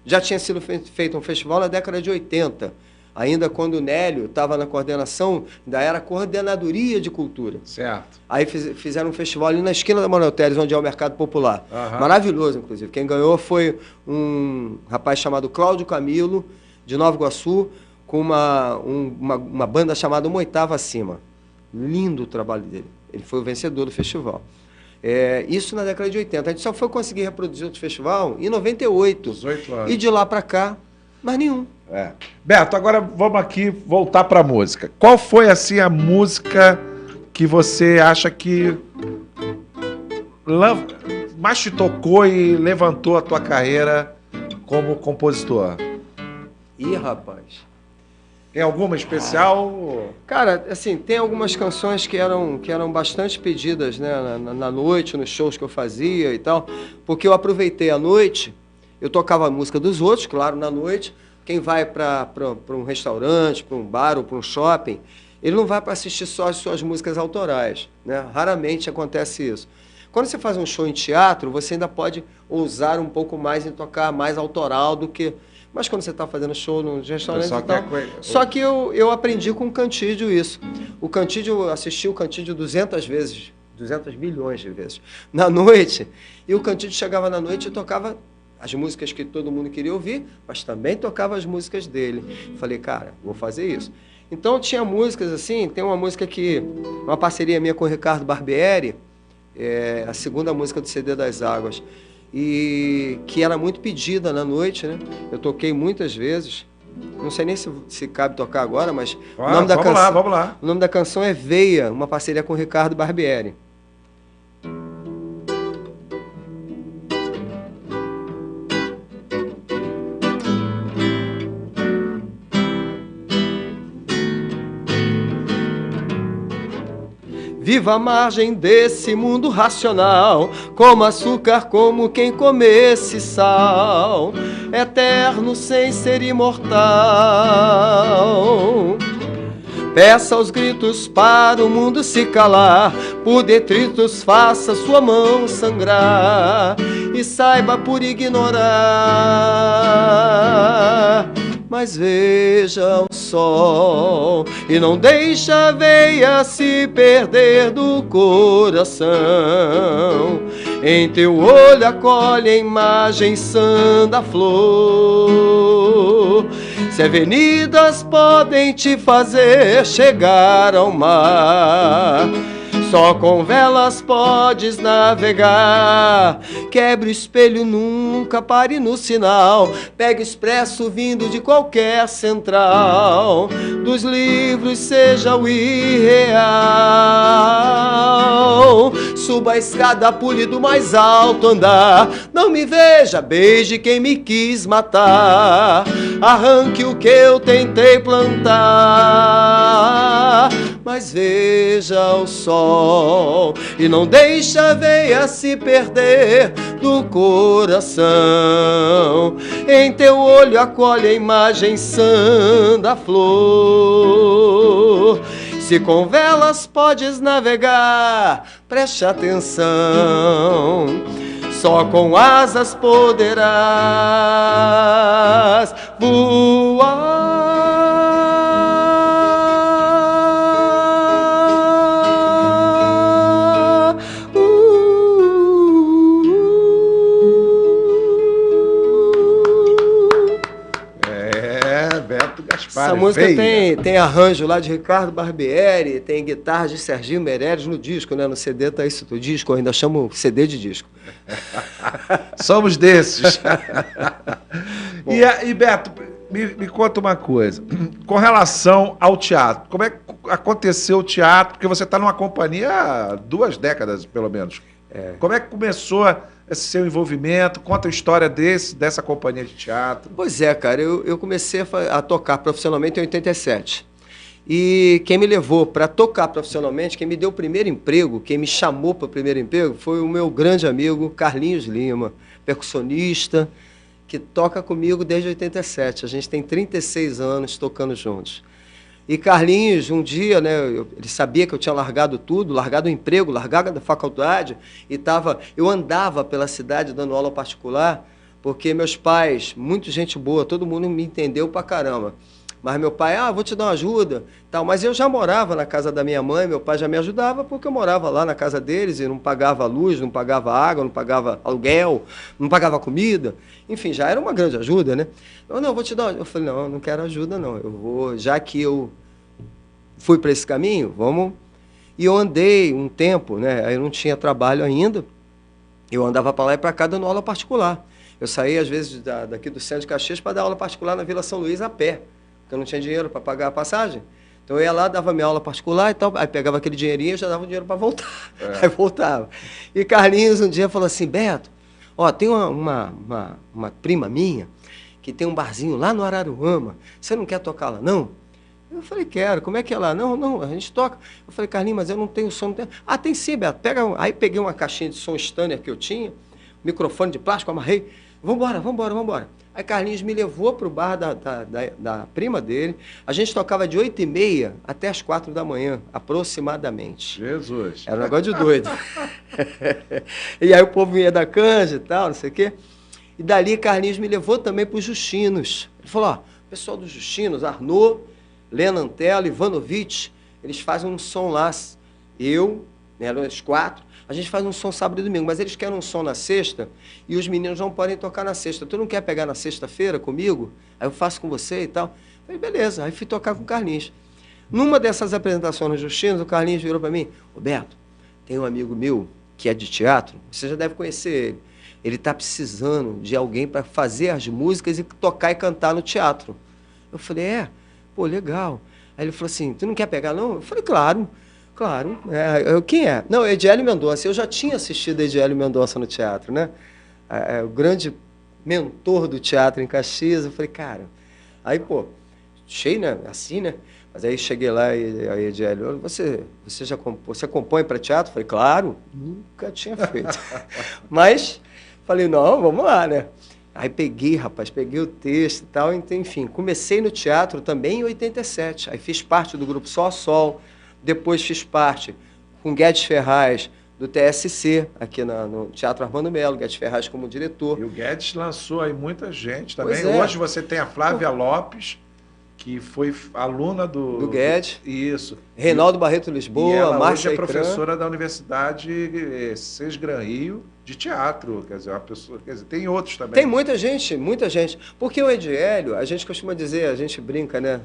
Já tinha sido feito um festival na década de 80. Ainda quando o Nélio estava na coordenação, ainda era Coordenadoria de Cultura. Certo. Aí fizeram um festival ali na esquina da Manuel Teres, onde é o Mercado Popular. Maravilhoso, inclusive. Quem ganhou foi um rapaz chamado Cláudio Camilo, de Nova Iguaçu, com uma banda chamada Uma Oitava Acima. Lindo o trabalho dele. Ele foi o vencedor do festival. Isso na década de 80. A gente só foi conseguir reproduzir outro festival em 98. 18 anos. E de lá para cá, mais nenhum. Beto, agora vamos aqui voltar para a música. Qual foi, assim, a música que você acha que mais te tocou e levantou a tua carreira como compositor? Ih, rapaz. Tem alguma especial? Cara, assim, tem algumas canções que eram bastante pedidas, né, na noite, nos shows que eu fazia e tal, porque eu aproveitei a noite, eu tocava a música dos outros, claro, na noite. Quem vai para um restaurante, para um bar ou para um shopping, ele não vai para assistir só as suas músicas autorais, né? Raramente acontece isso. Quando você faz um show em teatro, você ainda pode ousar um pouco mais em tocar mais autoral do que... Mas quando você está fazendo show no restaurante e tal... Só que eu aprendi com o Cantídio isso. O Cantídio, eu assisti o Cantídio 200 vezes, 200 milhões de vezes, na noite. E o Cantídio chegava na noite e tocava as músicas que todo mundo queria ouvir, mas também tocava as músicas dele. Falei, cara, vou fazer isso. Então tinha músicas assim, tem uma música que, uma parceria minha com o Ricardo Barbieri, a segunda música do CD das Águas, e que era muito pedida na noite, né? Eu toquei muitas vezes, Não sei nem se cabe tocar agora, mas vamos lá. O nome da canção é Veia, uma parceria com o Ricardo Barbieri. Viva a margem desse mundo racional, como açúcar, como quem comesse sal, eterno sem ser imortal. Peça aos gritos para o mundo se calar, por detritos faça sua mão sangrar, e saiba por ignorar. Mas veja o sol e não deixa a veia se perder do coração. Em teu olho acolhe a imagem sã da flor. Se avenidas podem te fazer chegar ao mar, só com velas podes navegar. Quebre o espelho, nunca pare no sinal. Pegue expresso vindo de qualquer central. Dos livros seja o irreal. Suba a escada, pule do mais alto andar. Não me veja, beije quem me quis matar. Arranque o que eu tentei plantar. Mas veja o sol e não deixa a veia se perder do coração. Em teu olho acolhe a imagem sã da flor. Se com velas podes navegar, preste atenção. Só com asas poderás voar. Essa música tem arranjo lá de Ricardo Barbieri, tem guitarra de Serginho Meirelles no disco, né? No CD tá isso, o disco, eu ainda chamo CD de disco. Somos desses. E Beto, me conta uma coisa. Com relação ao teatro, como é que aconteceu o teatro? Porque você está numa companhia há 2 décadas, pelo menos. Como é que começou esse seu envolvimento? Conta a história dessa companhia de teatro. Pois é, cara, eu comecei a tocar profissionalmente em 87. E quem me levou para tocar profissionalmente, quem me deu o primeiro emprego, quem me chamou para o primeiro emprego, foi o meu grande amigo Carlinhos Lima, percussionista, que toca comigo desde 87. A gente tem 36 anos tocando juntos. E Carlinhos, um dia, né, ele sabia que eu tinha largado tudo, largado o emprego, largado da faculdade, e eu andava pela cidade dando aula particular, porque meus pais, muito gente boa, todo mundo me entendeu pra caramba. Mas meu pai, vou te dar uma ajuda, tal. Mas eu já morava na casa da minha mãe, meu pai já me ajudava, porque eu morava lá na casa deles e não pagava luz, não pagava água, não pagava aluguel, não pagava comida. Enfim, já era uma grande ajuda, né? Eu vou te dar uma... Eu falei, não quero ajuda, não. Eu vou, já que eu fui para esse caminho, vamos... E eu andei um tempo, né? Aí eu não tinha trabalho ainda, eu andava para lá e para cá dando aula particular. Eu saía, às vezes, daqui do centro de Caxias para dar aula particular na Vila São Luís a pé, porque eu não tinha dinheiro para pagar a passagem. Então eu ia lá, dava minha aula particular e tal, aí pegava aquele dinheirinho e já dava o dinheiro para voltar. Aí voltava. E Carlinhos um dia falou assim, Beto, tem uma prima minha que tem um barzinho lá no Araruama, você não quer tocar lá, não? Eu falei, quero. Como é que é lá? Não, a gente toca. Eu falei, Carlinhos, mas eu não tenho som. Não tenho... tem sim, Beto. Aí peguei uma caixinha de som Stanner que eu tinha, microfone de plástico, amarrei. Vambora. Aí Carlinhos me levou para o bar da prima dele. A gente tocava de 8h30 até as 4 da manhã, aproximadamente. Jesus. Era um negócio de doido. E aí o povo ia da canja e tal, não sei o quê. E dali Carlinhos me levou também para os Justinos. Ele falou, pessoal dos Justinos, Arnaud, Lena Antelo, Ivanovic, eles fazem um som lá. Eu, eram os 4, a gente faz um som sábado e domingo, mas eles querem um som na sexta e os meninos não podem tocar na sexta. Tu não quer pegar na sexta-feira comigo? Aí eu faço com você e tal. Falei, beleza. Aí fui tocar com o Carlinhos. Numa dessas apresentações nos Justinos, o Carlinhos virou para mim, Roberto, tem um amigo meu que é de teatro, você já deve conhecer ele. Ele está precisando de alguém para fazer as músicas e tocar e cantar no teatro. Eu falei, pô, legal. Aí ele falou assim, tu não quer pegar, não? Eu falei, claro. Quem é? Não, Ediélio Mendonça. Eu já tinha assistido Ediélio Mendonça no teatro, né? O grande mentor do teatro em Caxias. Eu falei, cara... Aí, pô, cheio, né? Assim, né? Mas aí cheguei lá e aí Ediélio, você compõe para teatro? Eu falei, claro, nunca tinha feito. Mas, falei, não, vamos lá, né? Aí peguei o texto e tal, enfim, comecei no teatro também em 87. Aí fiz parte do grupo Sol a Sol, depois fiz parte com Guedes Ferraz, do TSC, aqui no Teatro Armando Melo, Guedes Ferraz como diretor. E o Guedes lançou aí muita gente também. Hoje você tem a Flávia Lopes, que foi aluna do Guedes. Isso. Reinaldo Barreto Lisboa, e ela Márcia hoje é professora da Universidade Sesgran Rio de teatro. Quer dizer, uma pessoa, tem outros também. Tem muita gente. Porque o Ediélio, a gente costuma dizer, a gente brinca, né?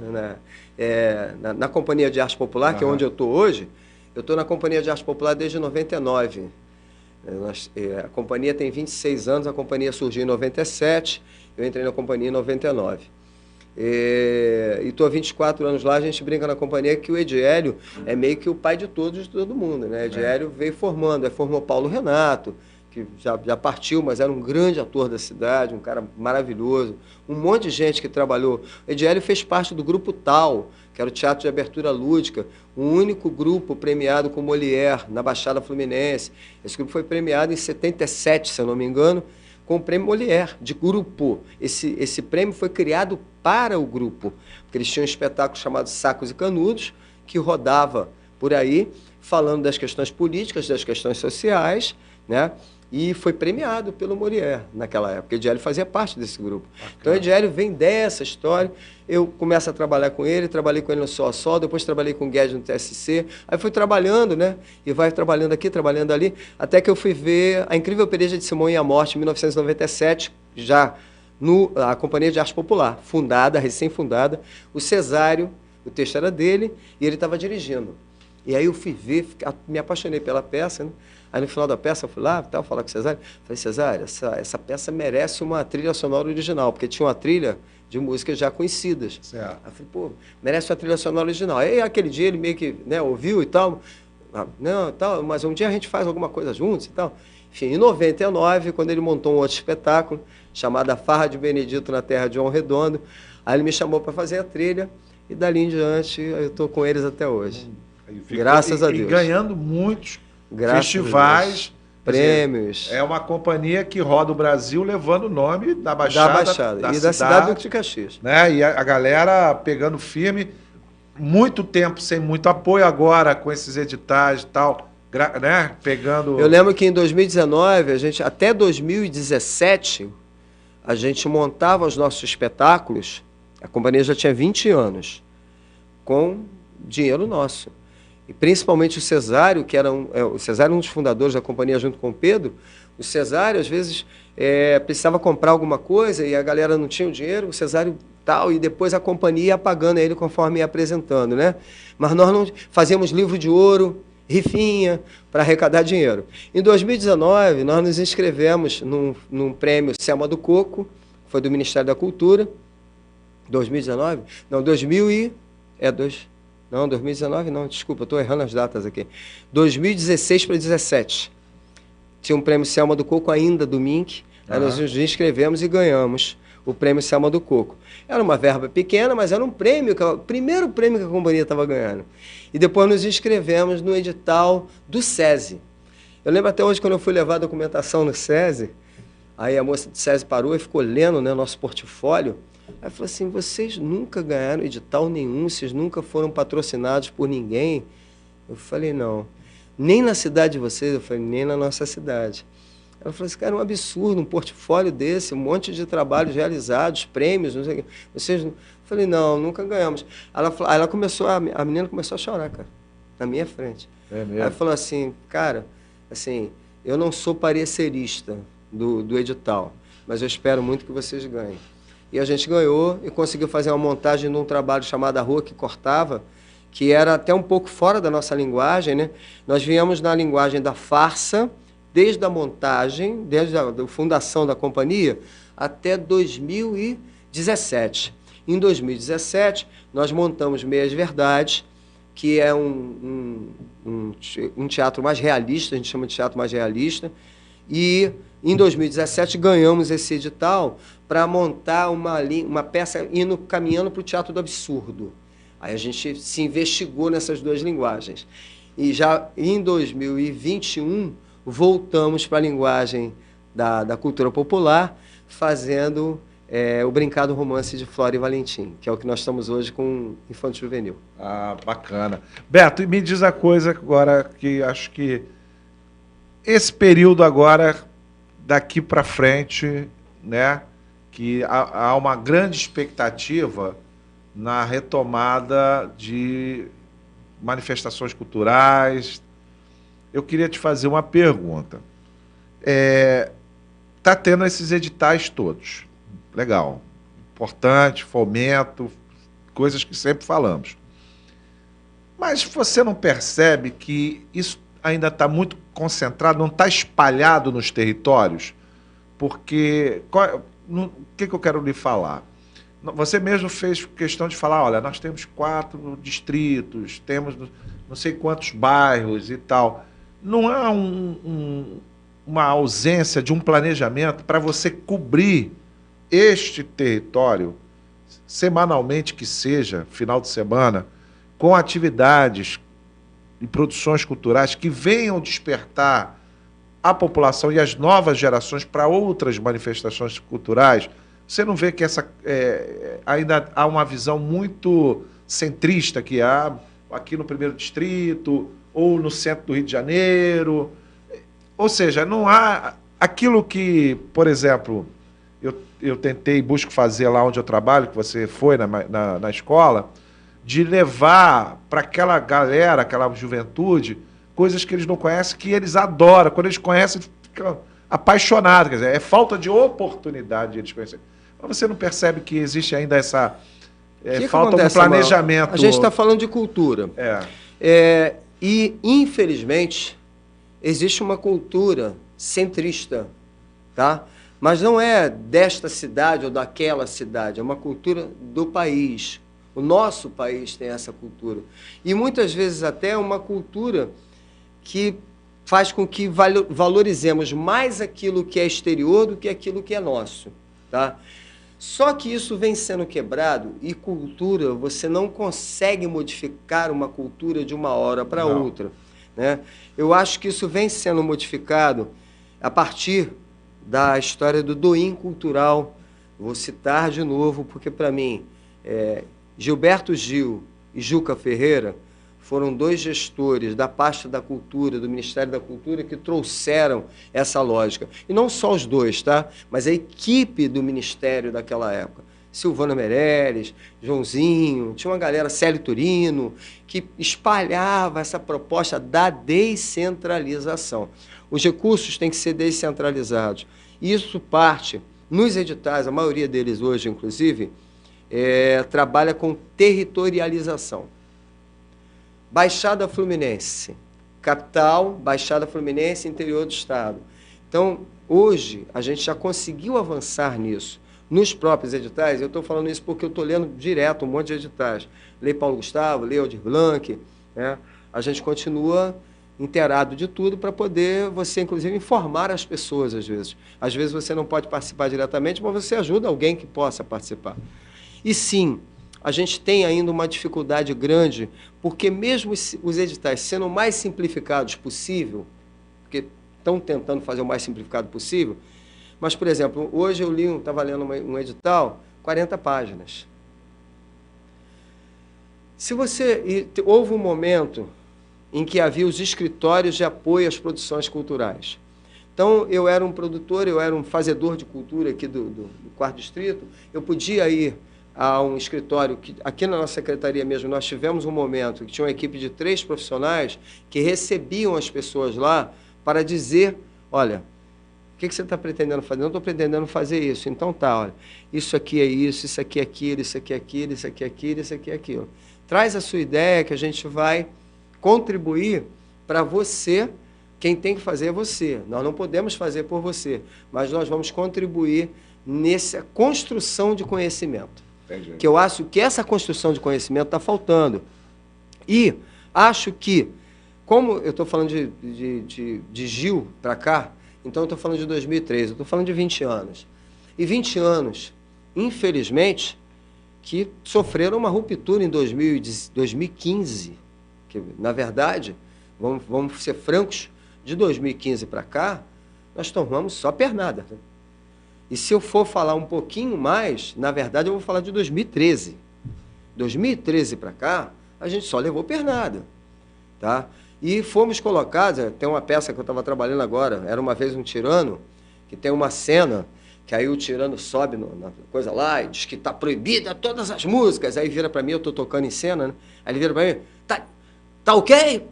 Na Companhia de Arte Popular, que é onde eu estou hoje, eu estou na Companhia de Arte Popular desde 99. A companhia tem 26 anos, a companhia surgiu em 97, eu entrei na companhia em 99. E estou há 24 anos lá, a gente brinca na companhia que o Ediélio é meio que o pai de todo mundo, né? Ediélio veio formou Paulo Renato, que já partiu, mas era um grande ator da cidade, um cara maravilhoso, um monte de gente que trabalhou. O Ediélio fez parte do Grupo Tal, que era o Teatro de Abertura Lúdica, o único grupo premiado com Molière na Baixada Fluminense. Esse grupo foi premiado em 77, se eu não me engano, com o prêmio Molière, de grupo. Esse prêmio foi criado para o grupo, porque eles tinham um espetáculo chamado Sacos e Canudos, que rodava por aí, falando das questões políticas, das questões sociais, né? E foi premiado pelo Molière naquela época. O Ediélio fazia parte desse grupo. Bacana. Então, o Ediélio vem dessa história. Eu começo a trabalhar com ele, trabalhei com ele no Sol a Sol, depois trabalhei com o Guedes no TSC. Aí fui trabalhando, né? E vai trabalhando aqui, trabalhando ali, até que eu fui ver A Incrível Peleja de Simão e a Morte, em 1997, já a Companhia de Arte Popular, recém-fundada. O Cesário, o texto era dele, e ele estava dirigindo. E aí eu fui ver, me apaixonei pela peça, né? Aí no final da peça eu fui lá, falar com o Cesário. Falei, Cesário, essa peça merece uma trilha sonora original, porque tinha uma trilha de músicas já conhecidas. Certo. Aí eu falei, pô, merece uma trilha sonora original. Aí aquele dia ele meio que, né, ouviu e tal. Não, tal, mas um dia a gente faz alguma coisa juntos e tal. Enfim, em 99, quando ele montou um outro espetáculo, chamado A Farra de Benedito na Terra de João Redondo, aí ele me chamou para fazer a trilha, e dali em diante eu estou com eles até hoje. Graças a Deus. E ganhando muitos festivais, prêmios. É uma companhia que roda o Brasil levando o nome da Baixada. Da cidade do Caxias. Né? E a galera pegando firme, muito tempo sem muito apoio, agora com esses editais e tal, né? Pegando... Eu lembro que em 2019, até 2017, a gente montava os nossos espetáculos, a companhia já tinha 20 anos, com dinheiro nosso. E principalmente o Cesário, que era o Cesário um dos fundadores da companhia junto com o Pedro. O Cesário, às vezes, precisava comprar alguma coisa e a galera não tinha o dinheiro, o Cesário tal, e depois a companhia ia pagando ele conforme ia apresentando, né? Mas nós não fazíamos livro de ouro, rifinha, para arrecadar dinheiro. Em 2019, nós nos inscrevemos num prêmio Selma do Coco, que foi do Ministério da Cultura. 2019? Não, 2019 não, desculpa, estou errando as datas aqui. 2016 para 2017. Tinha um prêmio Selma do Coco ainda do MINC, aí nós nos inscrevemos e ganhamos o prêmio Selma do Coco. Era uma verba pequena, mas era um prêmio, o primeiro prêmio que a companhia estava ganhando. E depois nos inscrevemos no edital do SESI. Eu lembro até hoje, quando eu fui levar a documentação no SESI, aí a moça do SESI parou e ficou lendo, né, nosso portfólio. Aí falou assim, vocês nunca ganharam edital nenhum, vocês nunca foram patrocinados por ninguém? Eu falei, não. Nem na cidade de vocês? Eu falei, nem na nossa cidade. Ela falou assim, cara, é um absurdo, um portfólio desse, um monte de trabalhos realizados, prêmios, não sei o quê. Vocês... Eu falei, não, nunca ganhamos. Ela começou, a menina começou a chorar, cara, na minha frente. É mesmo? Aí falou assim, cara, assim, eu não sou parecerista do edital, mas eu espero muito que vocês ganhem. E a gente ganhou e conseguiu fazer uma montagem de um trabalho chamado A Rua que Cortava, que era até um pouco fora da nossa linguagem, né? Nós viemos na linguagem da farsa, desde a montagem, desde a fundação da companhia, até 2017. Em 2017, nós montamos Meias Verdades, que é um teatro mais realista, a gente chama de teatro mais realista, e em 2017 ganhamos esse edital para montar uma peça caminhando para o teatro do absurdo. Aí a gente se investigou nessas duas linguagens. E já em 2021, voltamos para a linguagem da cultura popular, fazendo o Brincado Romance de Flora e Valentim, que é o que nós estamos hoje com Infanto Juvenil. Ah, bacana. Beto, e me diz a coisa agora que acho que esse período agora, daqui para frente, né, que há uma grande expectativa na retomada de manifestações culturais. Eu queria te fazer uma pergunta. Está tendo esses editais todos. Legal. Importante, fomento, coisas que sempre falamos. Mas você não percebe que isso ainda está muito concentrado, não está espalhado nos territórios? Porque, o que eu quero lhe falar? Você mesmo fez questão de falar, olha, nós temos 4 distritos, temos não sei quantos bairros e tal. Não há uma ausência de um planejamento para você cobrir este território, semanalmente que seja, final de semana, com atividades e produções culturais que venham despertar a população e as novas gerações para outras manifestações culturais? Você não vê que ainda há uma visão muito centrista que há aqui no 1º Distrito ou no centro do Rio de Janeiro? Ou seja, não há aquilo que, por exemplo, eu tentei, busco fazer lá onde eu trabalho, que você foi na escola, de levar para aquela galera, aquela juventude, coisas que eles não conhecem, que eles adoram. Quando eles conhecem, eles ficam apaixonados. Quer dizer, é falta de oportunidade de eles conhecerem. Mas você não percebe que existe ainda essa falta de planejamento? A gente está falando de cultura. E, infelizmente, existe uma cultura centrista, tá? Mas não é desta cidade ou daquela cidade, é uma cultura do país. O nosso país tem essa cultura. E muitas vezes até é uma cultura que faz com que valorizemos mais aquilo que é exterior do que aquilo que é nosso, tá? Só que isso vem sendo quebrado, e cultura, você não consegue modificar uma cultura de uma hora para outra, né? Eu acho que isso vem sendo modificado a partir da história do Doim Cultural. Vou citar de novo, porque, para mim, Gilberto Gil e Juca Ferreira foram 2 gestores da pasta da cultura, do Ministério da Cultura, que trouxeram essa lógica. E não só os 2, tá? Mas a equipe do Ministério daquela época. Silvana Meirelles, Joãozinho, tinha uma galera, Célio Turino, que espalhava essa proposta da descentralização. Os recursos têm que ser descentralizados. Isso parte, nos editais, a maioria deles hoje, inclusive, trabalha com territorialização. Baixada Fluminense, capital, Baixada Fluminense, interior do estado. Então, hoje, a gente já conseguiu avançar nisso. Nos próprios editais, eu estou falando isso porque eu estou lendo direto um monte de editais. Lei Paulo Gustavo, Lei Aldir Blanc, né? A gente continua inteirado de tudo para poder você, inclusive, informar as pessoas, às vezes. Às vezes você não pode participar diretamente, mas você ajuda alguém que possa participar. E sim, a gente tem ainda uma dificuldade grande, porque mesmo os editais sendo o mais simplificados possível, porque estão tentando fazer o mais simplificado possível, mas, por exemplo, hoje eu estava lendo um edital, 40 páginas. Houve um momento em que havia os escritórios de apoio às produções culturais. Então, eu era um produtor, eu era um fazedor de cultura aqui do 4º Distrito, eu podia ir a um escritório, que aqui na nossa secretaria mesmo, nós tivemos um momento que tinha uma equipe de 3 profissionais que recebiam as pessoas lá para dizer, olha, o que você está pretendendo fazer? Não estou pretendendo fazer isso. Então tá, olha, isso aqui é isso aqui é aquilo, isso aqui é aquilo, isso aqui é aquilo, isso aqui é aquilo. Traz a sua ideia que a gente vai contribuir para você. Quem tem que fazer é você. Nós não podemos fazer por você, mas nós vamos contribuir nessa construção de conhecimento. Entendi. Que eu acho que essa construção de conhecimento está faltando. E acho que, como eu estou falando de Gil para cá, então eu estou falando de 2013, eu estou falando de 20 anos. E 20 anos, infelizmente, que sofreram uma ruptura em 2015, que, na verdade, vamos ser francos, de 2015 para cá, nós tomamos só pernada. E se eu for falar um pouquinho mais, na verdade, eu vou falar de 2013. 2013 para cá, a gente só levou pernada. Tá? E fomos colocados, tem uma peça que eu estava trabalhando agora, Era Uma Vez um Tirano, que tem uma cena que aí o tirano sobe na coisa lá e diz que está proibida todas as músicas. Aí vira para mim, eu estou tocando em cena, né? Aí ele vira para mim, tá ok?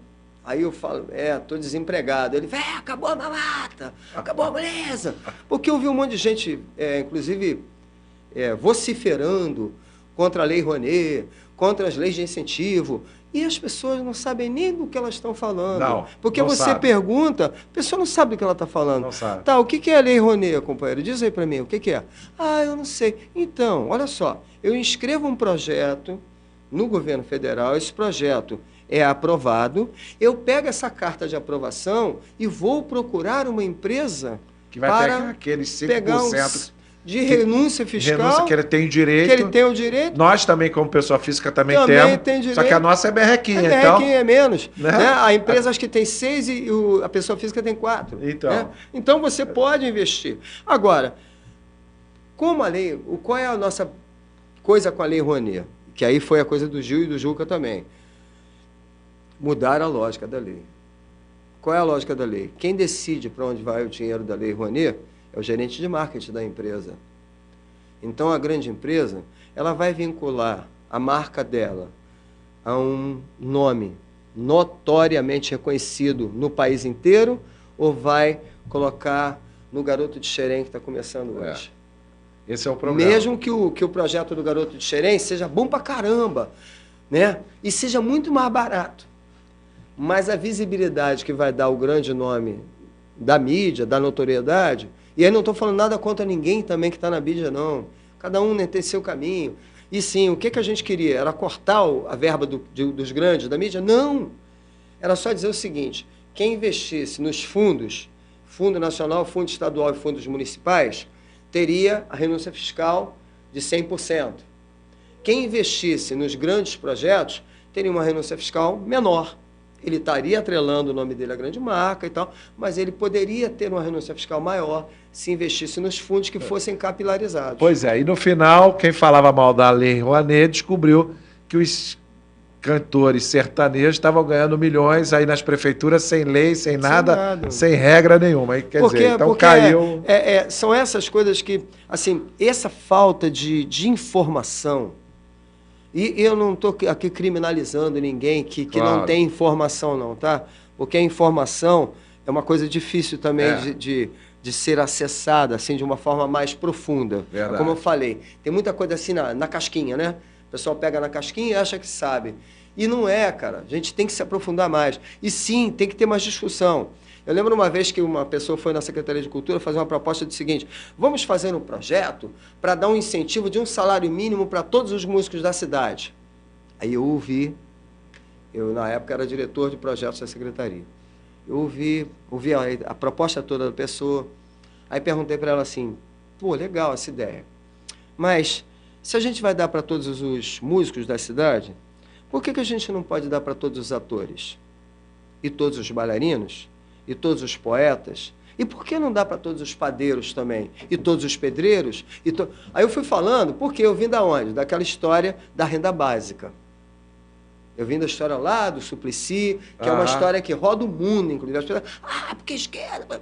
Aí eu falo, estou desempregado. Ele, acabou a mamata, acabou a beleza. Porque eu vi um monte de gente, inclusive, vociferando contra a Lei Rouanet, contra as leis de incentivo. E as pessoas não sabem nem do que elas estão falando. Não, porque não você sabe. Pergunta, a pessoa não sabe do que ela está falando. Não sabe. Tá, o que é a Lei Rouanet, companheiro? Diz aí para mim, o que é? Eu não sei. Então, olha só, eu inscrevo um projeto no governo federal, esse projeto é aprovado, eu pego essa carta de aprovação e vou procurar uma empresa que vai para pegar aqueles 5% pegar de renúncia fiscal. Renúncia que ele tem direito. Que ele tem o direito. Nós também, como pessoa física, também temos. Tem direito. Só que a nossa é berrequinha. A berrequinha é menos. Né? A empresa acho que tem 6 e a pessoa física tem 4. Então, né? Então você pode investir. Agora, qual é a nossa coisa com a Lei Rouanet? Que aí foi a coisa do Gil e do Juca também. Mudar a lógica da lei. Qual é a lógica da lei? Quem decide para onde vai o dinheiro da Lei Rouanet é o gerente de marketing da empresa. Então, a grande empresa, ela vai vincular a marca dela a um nome notoriamente reconhecido no país inteiro ou vai colocar no Garoto de Xerém que está começando hoje? Esse é o problema. Mesmo que o projeto do Garoto de Xerém seja bom pra caramba, né? E seja muito mais barato. Mas a visibilidade que vai dar o grande nome da mídia, da notoriedade, e aí não estou falando nada contra ninguém também que está na mídia, não. Cada um, né, tem seu caminho. E sim, o que a gente queria? Era cortar a verba dos grandes, da mídia? Não! Era só dizer o seguinte, quem investisse nos fundos, Fundo Nacional, Fundo Estadual e fundos municipais, teria a renúncia fiscal de 100%. Quem investisse nos grandes projetos, teria uma renúncia fiscal menor. Ele estaria atrelando o nome dele à grande marca e tal, mas ele poderia ter uma renúncia fiscal maior se investisse nos fundos que fossem capilarizados. Pois é, e no final, quem falava mal da Lei Rouanet descobriu que os cantores sertanejos estavam ganhando milhões aí nas prefeituras sem lei, sem nada, sem regra nenhuma. Quer dizer, então caiu... São essas coisas que, assim, essa falta de informação... E eu não estou aqui criminalizando ninguém que claro. Não tem informação, não, tá? Porque a informação é uma coisa difícil também de ser acessada, assim, de uma forma mais profunda. Verdade. Como eu falei, tem muita coisa assim na casquinha, né? O pessoal pega na casquinha e acha que sabe. E não é, cara. A gente tem que se aprofundar mais. E sim, tem que ter mais discussão. Eu lembro uma vez que uma pessoa foi na Secretaria de Cultura fazer uma proposta do seguinte: vamos fazer um projeto para dar um incentivo de um salário mínimo para todos os músicos da cidade. Aí eu ouvi, eu na época era diretor de projetos da Secretaria, eu ouvi a proposta toda da pessoa, aí perguntei para ela assim, pô, legal essa ideia, mas se a gente vai dar para todos os músicos da cidade, por que a gente não pode dar para todos os atores? E todos os bailarinos? E todos os poetas? E por que não dá para todos os padeiros também? E todos os pedreiros? Aí eu fui falando, porque eu vim da onde? Daquela história da renda básica. Eu vim da história lá do Suplicy, que é uma história que roda o mundo, inclusive. As pessoas, porque esquerda...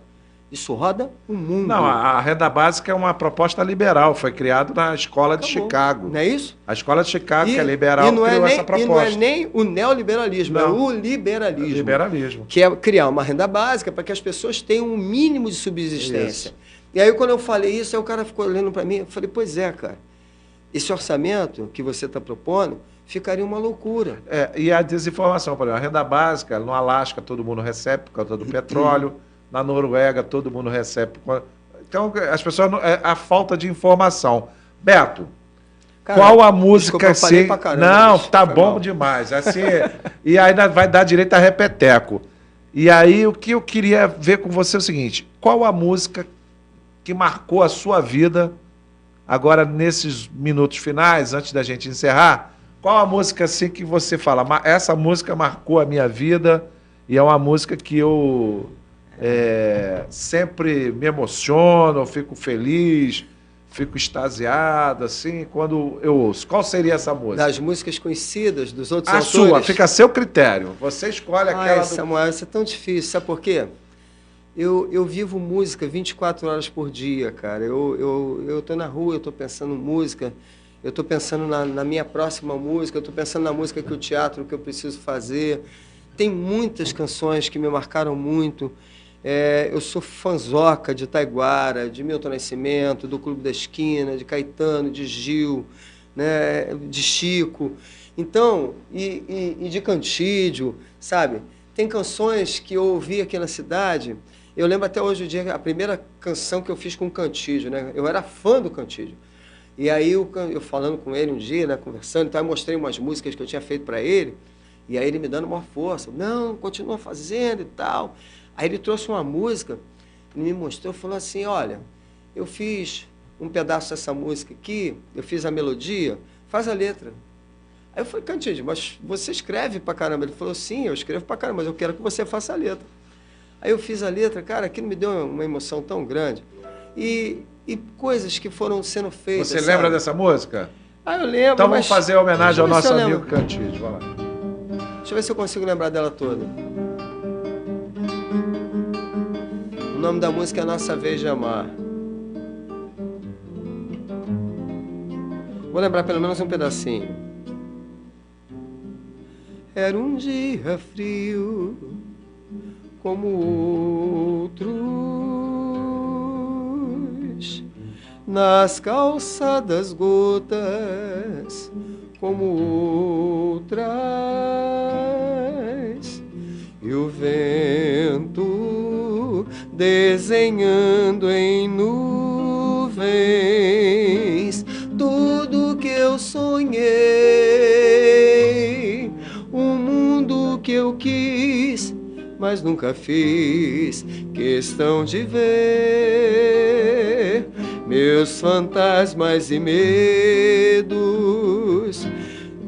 Isso roda o mundo. Não, a renda básica é uma proposta liberal, foi criada na Escola de Chicago. Não é isso? A Escola de Chicago, que é liberal, criou essa proposta. E não é nem o neoliberalismo, é o liberalismo. Liberalismo. Que é criar uma renda básica para que as pessoas tenham um mínimo de subsistência. Isso. E aí, quando eu falei isso, aí o cara ficou olhando para mim, eu falei, pois é, cara, esse orçamento que você está propondo ficaria uma loucura. E a desinformação, por exemplo, a renda básica, no Alasca todo mundo recebe por causa do petróleo, na Noruega todo mundo recebe. Então, as pessoas, a falta de informação. Beto, Cara, qual a música assim? Não, tá bom mal. Demais. Assim, e ainda vai dar direito a repeteco. E aí o que eu queria ver com você é o seguinte: qual a música que marcou a sua vida agora nesses minutos finais, antes da gente encerrar? Qual a música assim que você fala, essa música marcou a minha vida e é uma música que eu sempre me emociono, eu fico feliz, fico extasiado, assim, quando eu ouço. Qual seria essa música? Das músicas conhecidas, dos outros autores? A sua, fica a seu critério. Você escolhe aquela... Samuel, isso é tão difícil. Sabe por quê? Eu vivo música 24 horas por dia, cara. Eu tô na rua, eu tô pensando em música, eu tô pensando na minha próxima música, eu tô pensando na música que o teatro que eu preciso fazer. Tem muitas canções que me marcaram muito. Eu sou fanzoca de Taiguara, de Milton Nascimento, do Clube da Esquina, de Caetano, de Gil, né, de Chico. Então, e de Cantídio, sabe? Tem canções que eu ouvi aqui na cidade. Eu lembro até hoje o dia, a primeira canção que eu fiz com o Cantídio, né? Eu era fã do Cantídio. E aí eu falando com ele um dia, né, conversando, então eu mostrei umas músicas que eu tinha feito para ele, e aí ele me dando uma força. Não, continua fazendo e tal. Aí ele trouxe uma música, me mostrou, falou assim, olha, eu fiz um pedaço dessa música aqui, eu fiz a melodia, faz a letra. Aí eu falei, Cantídio, mas você escreve pra caramba? Ele falou, sim, eu escrevo pra caramba, mas eu quero que você faça a letra. Aí eu fiz a letra, cara, aquilo me deu uma emoção tão grande. E coisas que foram sendo feitas. Você lembra dessa música? Eu lembro. Então vamos fazer a homenagem ao nosso amigo Cantídio, vai lá. Deixa eu ver se eu consigo lembrar dela toda. O nome da música é Nossa Vez de Amar. Vou lembrar pelo menos um pedacinho. Era um dia frio como outros, nas calçadas gotas como outras, e o vento desenhando em nuvens tudo que eu sonhei, um mundo que eu quis, mas nunca fiz questão de ver, meus fantasmas e medos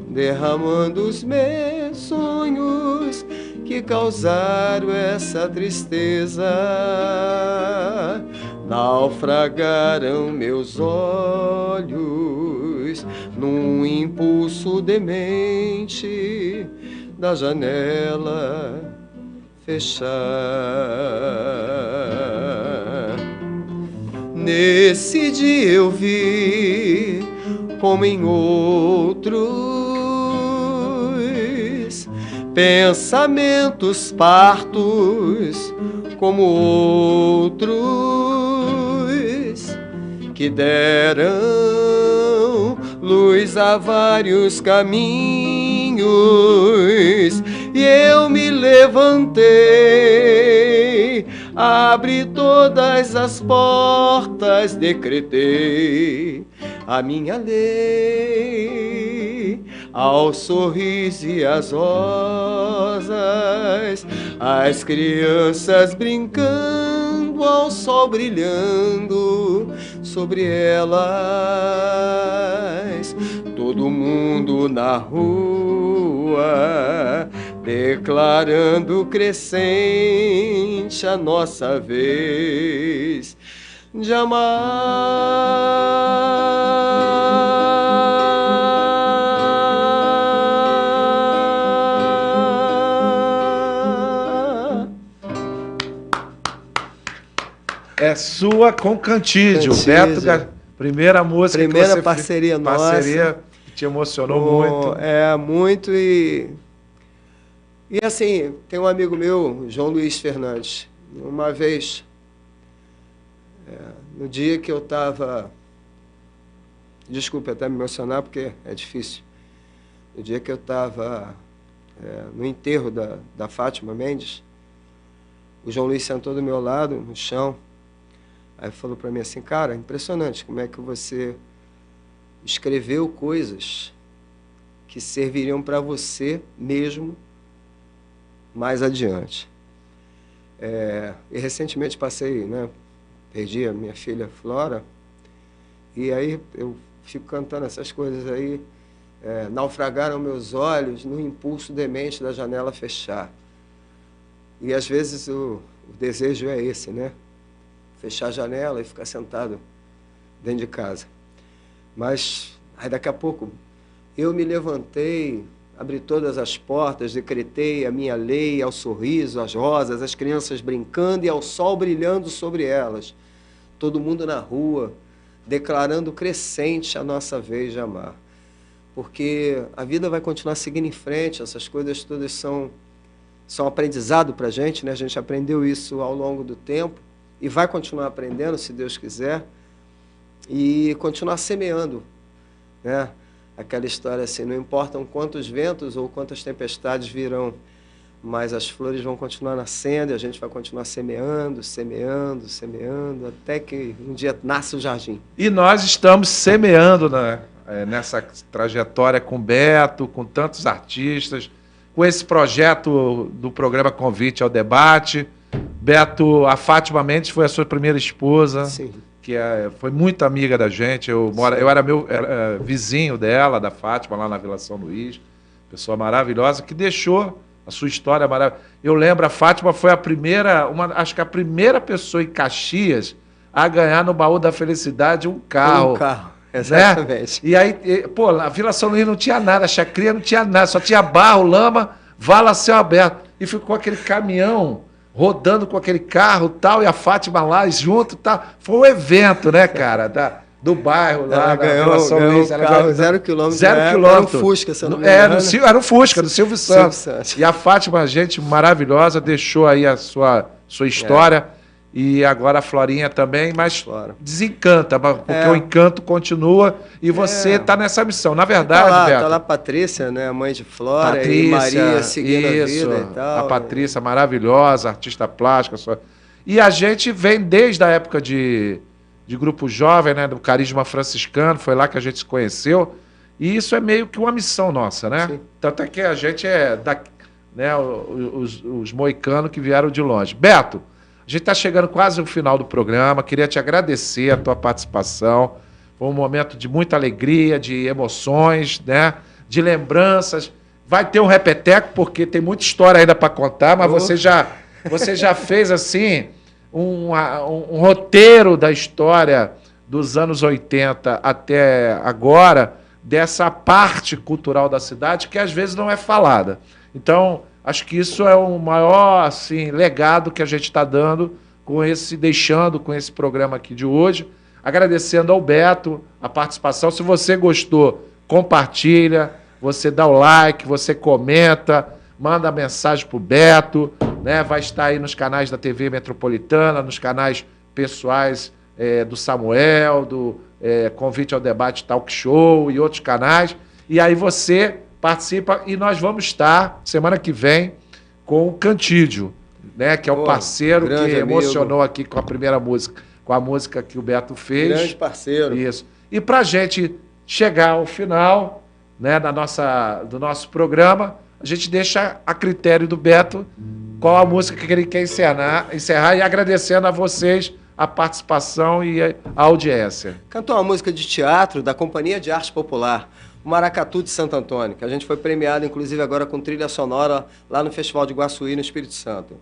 derramando os meus sonhos que causaram essa tristeza. Naufragaram meus olhos num impulso demente da janela fechar. Nesse dia eu vi, como em outros, pensamentos partos como outros, que deram luz a vários caminhos, e eu me levantei, abri todas as portas, decretei a minha lei, ao sorriso e às rosas, as crianças brincando, ao sol brilhando sobre elas, todo mundo na rua declarando crescente a nossa vez de amar. É sua com Cantídio. Beto, primeira música. Primeira parceria nossa. Parceria que te emocionou muito. Muito. E assim, tem um amigo meu, João Luiz Fernandes. Uma vez, no dia que eu estava... Desculpe até me emocionar, porque é difícil. No dia que eu estava no enterro da Fátima Mendes, o João Luiz sentou do meu lado, no chão, aí falou para mim assim, cara, impressionante como é que você escreveu coisas que serviriam para você mesmo mais adiante. E recentemente passei, né, perdi a minha filha Flora, e aí eu fico cantando essas coisas aí. Naufragaram meus olhos no impulso demente da janela fechar. E às vezes o desejo é esse, né? Fechar a janela e ficar sentado dentro de casa. Mas aí daqui a pouco eu me levantei, abri todas as portas, decretei a minha lei ao sorriso, às rosas, às crianças brincando e ao sol brilhando sobre elas. Todo mundo na rua, declarando crescente a nossa vez de amar. Porque a vida vai continuar seguindo em frente, essas coisas todas são aprendizado para a gente, né? A gente aprendeu isso ao longo do tempo e vai continuar aprendendo, se Deus quiser, e continuar semeando, né? Aquela história assim, não importam quantos ventos ou quantas tempestades virão, mas as flores vão continuar nascendo e a gente vai continuar semeando, semeando, semeando, até que um dia nasce o jardim. E nós estamos semeando, né? Nessa trajetória com Beto, com tantos artistas, com esse projeto do programa Convite ao Debate. Beto, a Fátima Mendes foi a sua primeira esposa, sim, que foi muito amiga da gente. Eu era vizinho dela, da Fátima, lá na Vila São Luís. Pessoa maravilhosa, que deixou a sua história maravilhosa. Eu lembro, a Fátima foi acho que a primeira pessoa em Caxias a ganhar no Baú da Felicidade um carro. Um carro. Exatamente. Né? E aí, pô, a Vila São Luís não tinha nada, a Chacria não tinha nada, só tinha barro, lama, vala a céu aberto. E ficou aquele caminhão rodando com aquele carro tal, e a Fátima lá junto tal. Foi um evento, né, cara, do bairro lá, ela ganhou, Vila São Luís. Ela ganhou 0 quilômetros. 0 quilômetros. Era um Fusca, se não me engano. Era um Fusca, do Silvio Santos. E a Fátima, gente maravilhosa, deixou aí a sua história. E agora a Florinha também, mas desencanta, porque o encanto continua e você está nessa missão. Na verdade, Beto... Tá lá a Patrícia, né, a mãe de Flora, e Maria seguindo a vida e tal. A Patrícia, maravilhosa, artista plástica. E a gente vem desde a época de grupo jovem, né, do Carisma Franciscano, foi lá que a gente se conheceu. E isso é meio que uma missão nossa, né? Sim. Tanto é que a gente né, os moicanos que vieram de longe. Beto, a gente está chegando quase no final do programa, queria te agradecer a tua participação, foi um momento de muita alegria, de emoções, né? De lembranças, vai ter um repeteco, porque tem muita história ainda para contar, mas você já fez assim um roteiro da história dos anos 80 até agora, dessa parte cultural da cidade, que às vezes não é falada. Então, acho que isso é o maior assim, legado que a gente está dando deixando com esse programa aqui de hoje. Agradecendo ao Beto a participação. Se você gostou, compartilha, você dá o like, você comenta, manda mensagem para o Beto, né? Vai estar aí nos canais da TV Metropolitana, nos canais pessoais do Samuel, do Convite ao Debate Talk Show e outros canais. E aí você participa e nós vamos estar, semana que vem, com o Cantídio, né, que é o parceiro que emocionou aqui com a primeira música, com a música que o Beto fez. Grande parceiro. Isso. E para a gente chegar ao final, né, do nosso programa, a gente deixa a critério do Beto qual a música que ele quer encerrar e agradecendo a vocês a participação e a audiência. Cantou uma música de teatro da Companhia de Arte Popular, o Maracatu de Santo Antônio, que a gente foi premiado, inclusive, agora com trilha sonora lá no Festival de Guaçuí, no Espírito Santo.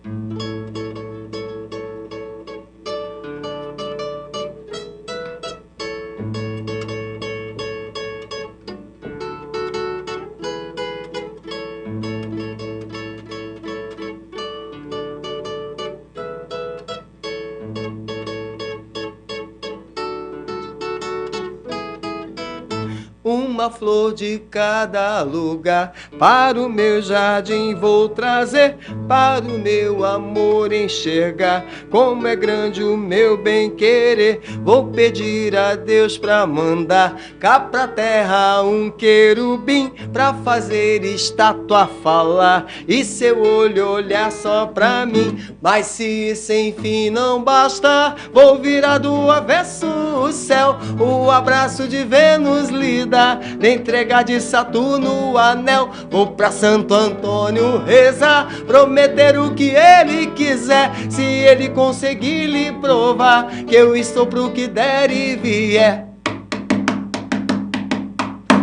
Um Uma flor de cada lugar, para o meu jardim vou trazer, para o meu amor enxergar, como é grande o meu bem-querer. Vou pedir a Deus pra mandar cá pra terra um querubim, pra fazer estátua falar e seu olho olhar só pra mim. Mas se sem fim não basta, vou virar do avesso o céu, o abraço de Vênus lhe dá, lhe entregar de Saturno o anel. Vou pra Santo Antônio rezar, prometer o que ele quiser, se ele conseguir lhe provar que eu estou pro que der e vier.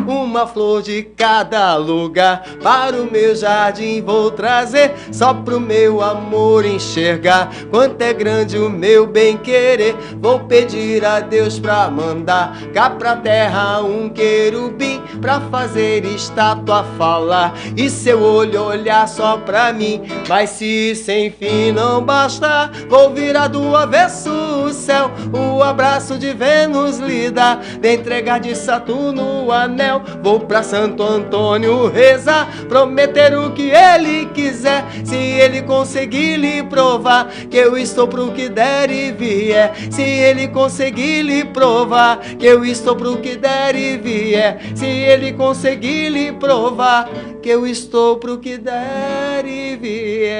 Uma flor de cada lugar, para o meu jardim vou trazer, só pro meu amor enxergar, quanto é grande o meu bem-querer. Vou pedir a Deus pra mandar cá pra terra um querubim, pra fazer estátua falar e seu olho olhar só pra mim. Mas se sem fim não basta, vou virar do avesso o céu, o abraço de Vênus lhe dá, de entregar de Saturno o anel. Vou pra Santo Antônio rezar, prometer o que ele quiser, se ele conseguir lhe provar que eu estou pro que der e vier. Se ele conseguir lhe provar que eu estou pro que der e vier. Se ele conseguir lhe provar que eu estou pro que der e vier.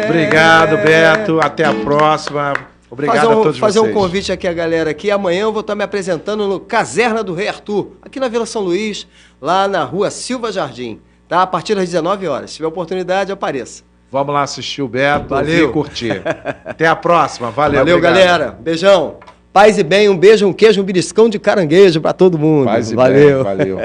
Obrigado, Beto. Até a próxima. Obrigado a todos vocês. Fazer um convite aqui à galera aqui. Amanhã eu vou estar me apresentando no Caserna do Rei Arthur, aqui na Vila São Luís, lá na rua Silva Jardim, tá? A partir das 19 horas. Se tiver oportunidade, apareça. Vamos lá assistir o Beto. Valeu. E curtir. Até a próxima. Valeu, Valeu, obrigado. galera. Beijão. Paz e bem. Um beijo, um queijo, um beliscão de caranguejo para todo mundo. Paz e Valeu. bem. Valeu.